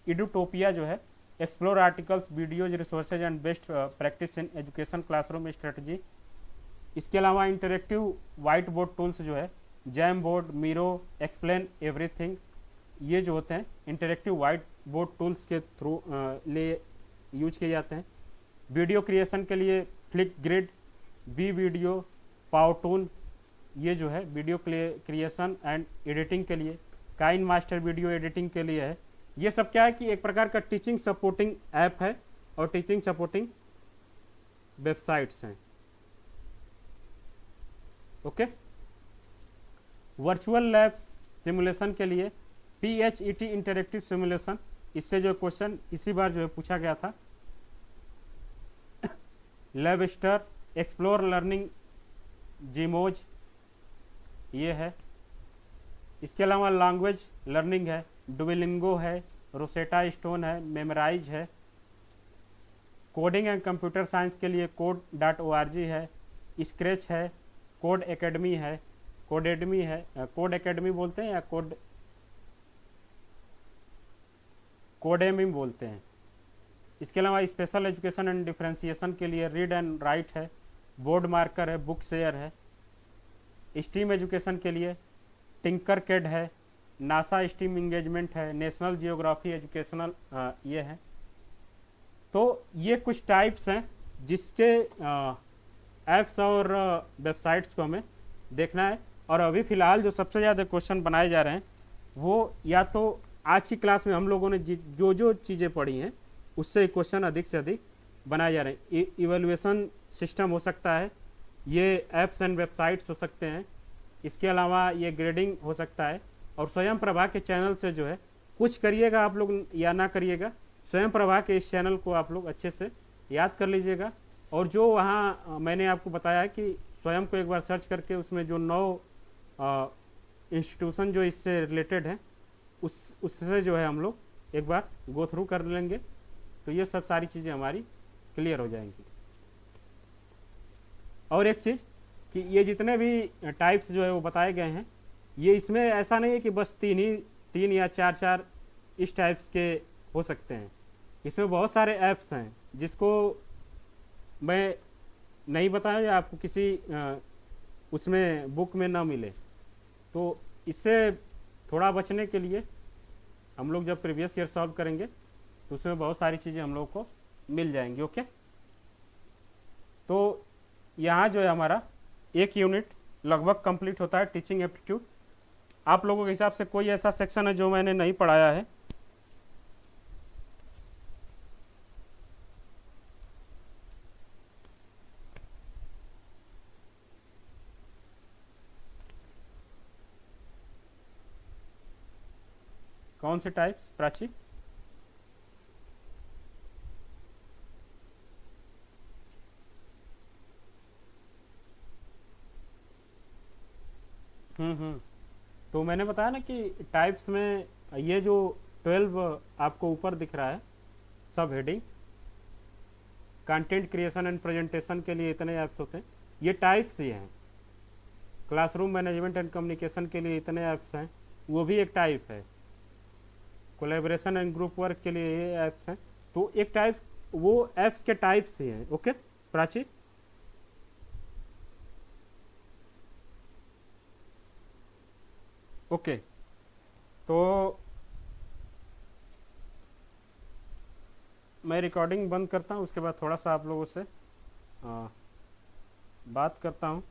इडोटोपिया जो है, explore articles, videos, resources and best practice in education classroom strategy. इसके अलावा इंटरेक्टिव वाइट बोर्ड टूल्स जो है, Jamboard, Miro, explain everything, ये जो होते हैं इंटरेक्टिव वाइट बोर्ड टूल्स के थ्रू लिए यूज किए जाते हैं। वीडियो क्रिएशन के लिए फ्लिक ग्रिड, वी वीडियो, पावरटून, ये जो है वीडियो क्रिएशन एंड एडिटिंग के लिए। काइन मास्टर वीडियो एडिटिंग के लिए है। ये सब क्या है कि एक प्रकार का टीचिंग सपोर्टिंग ऐप है और टीचिंग सपोर्टिंग वेबसाइट्स हैं। ओके, वर्चुअल लैब सिमुलेशन के लिए PHET इंटरेक्टिव सिमुलेशन, इससे जो क्वेश्चन इसी बार जो है पूछा गया था। लैबस्टर, एक्सप्लोर लर्निंग, जीमोज, ये है। इसके अलावा लैंग्वेज लर्निंग है, डुओलिंगो है, रोसेटा स्टोन है, मेमोराइज है। कोडिंग एंड कंप्यूटर साइंस के लिए code.org है, स्क्रैच है, कोड एकेडमी है, कोड एकेडमी बोलते हैं या कोडेमी बोलते हैं। इसके अलावा स्पेशल एजुकेशन एंड डिफ्रेंसिएशन के लिए रीड एंड राइट है, बोर्ड मार्कर है, बुक शेयर है। स्टीम एजुकेशन के लिए टिंकरकैड है, नासा स्टीम इंगेजमेंट है, नेशनल जियोग्राफी एजुकेशनल ये है। तो ये कुछ टाइप्स हैं जिसके ऐप्स और वेबसाइट्स को हमें देखना है। और अभी फ़िलहाल जो सबसे ज़्यादा क्वेश्चन बनाए जा रहे हैं वो या तो आज की क्लास में हम लोगों ने जो जो चीज़ें पढ़ी हैं उससे क्वेश्चन अधिक से अधिक बनाए जा रहे हैं। इवैल्यूएशन सिस्टम हो सकता है, ये ऐप्स एंड वेबसाइट्स हो सकते हैं, इसके अलावा ये ग्रेडिंग हो सकता है। और स्वयं प्रभा के चैनल से जो है कुछ करिएगा आप लोग या ना करिएगा, स्वयं प्रभा के इस चैनल को आप लोग अच्छे से याद कर लीजिएगा। और जो वहाँ मैंने आपको बताया है कि स्वयं को एक बार सर्च करके उसमें जो 9 इंस्टीट्यूशन जो इससे रिलेटेड हैं उससे जो है हम लोग एक बार गो थ्रू कर लेंगे, तो ये सब सारी चीज़ें हमारी क्लियर हो जाएंगी। और एक चीज़ कि ये जितने भी टाइप्स जो है वो बताए गए हैं, ये इसमें ऐसा नहीं है कि बस 3 या 4 इस टाइप्स के हो सकते हैं। इसमें बहुत सारे ऐप्स हैं जिसको मैं नहीं बताया या आपको किसी उसमें बुक में ना मिले। तो इससे थोड़ा बचने के लिए हम लोग जब प्रीवियस ईयर सॉल्व करेंगे तो उसमें बहुत सारी चीज़ें हम लोग को मिल जाएंगी। ओके, तो यहाँ जो है हमारा एक यूनिट लगभग कंप्लीट होता है टीचिंग एप्टीट्यूड। आप लोगों के हिसाब से कोई ऐसा सेक्शन है जो मैंने नहीं पढ़ाया है? कौन से टाइप्स प्राची? तो मैंने बताया ना कि टाइप्स में ये जो 12 आपको ऊपर दिख रहा है सब heading, content creation and presentation के लिए इतने ऐप्स होते हैं, ये टाइप्स ही हैं। क्लासरूम मैनेजमेंट एंड कम्युनिकेशन के लिए इतने ऐप्स हैं, वो भी एक टाइप है। कोलेबरेशन एंड ग्रुप वर्क के लिए ये ऐप्स हैं, तो एक टाइप, वो ऐप्स के टाइप्स ही हैं। Okay Prachi, okay. तो मैं रिकॉर्डिंग बंद करता हूँ, उसके बाद थोड़ा सा आप लोगों से बात करता हूँ।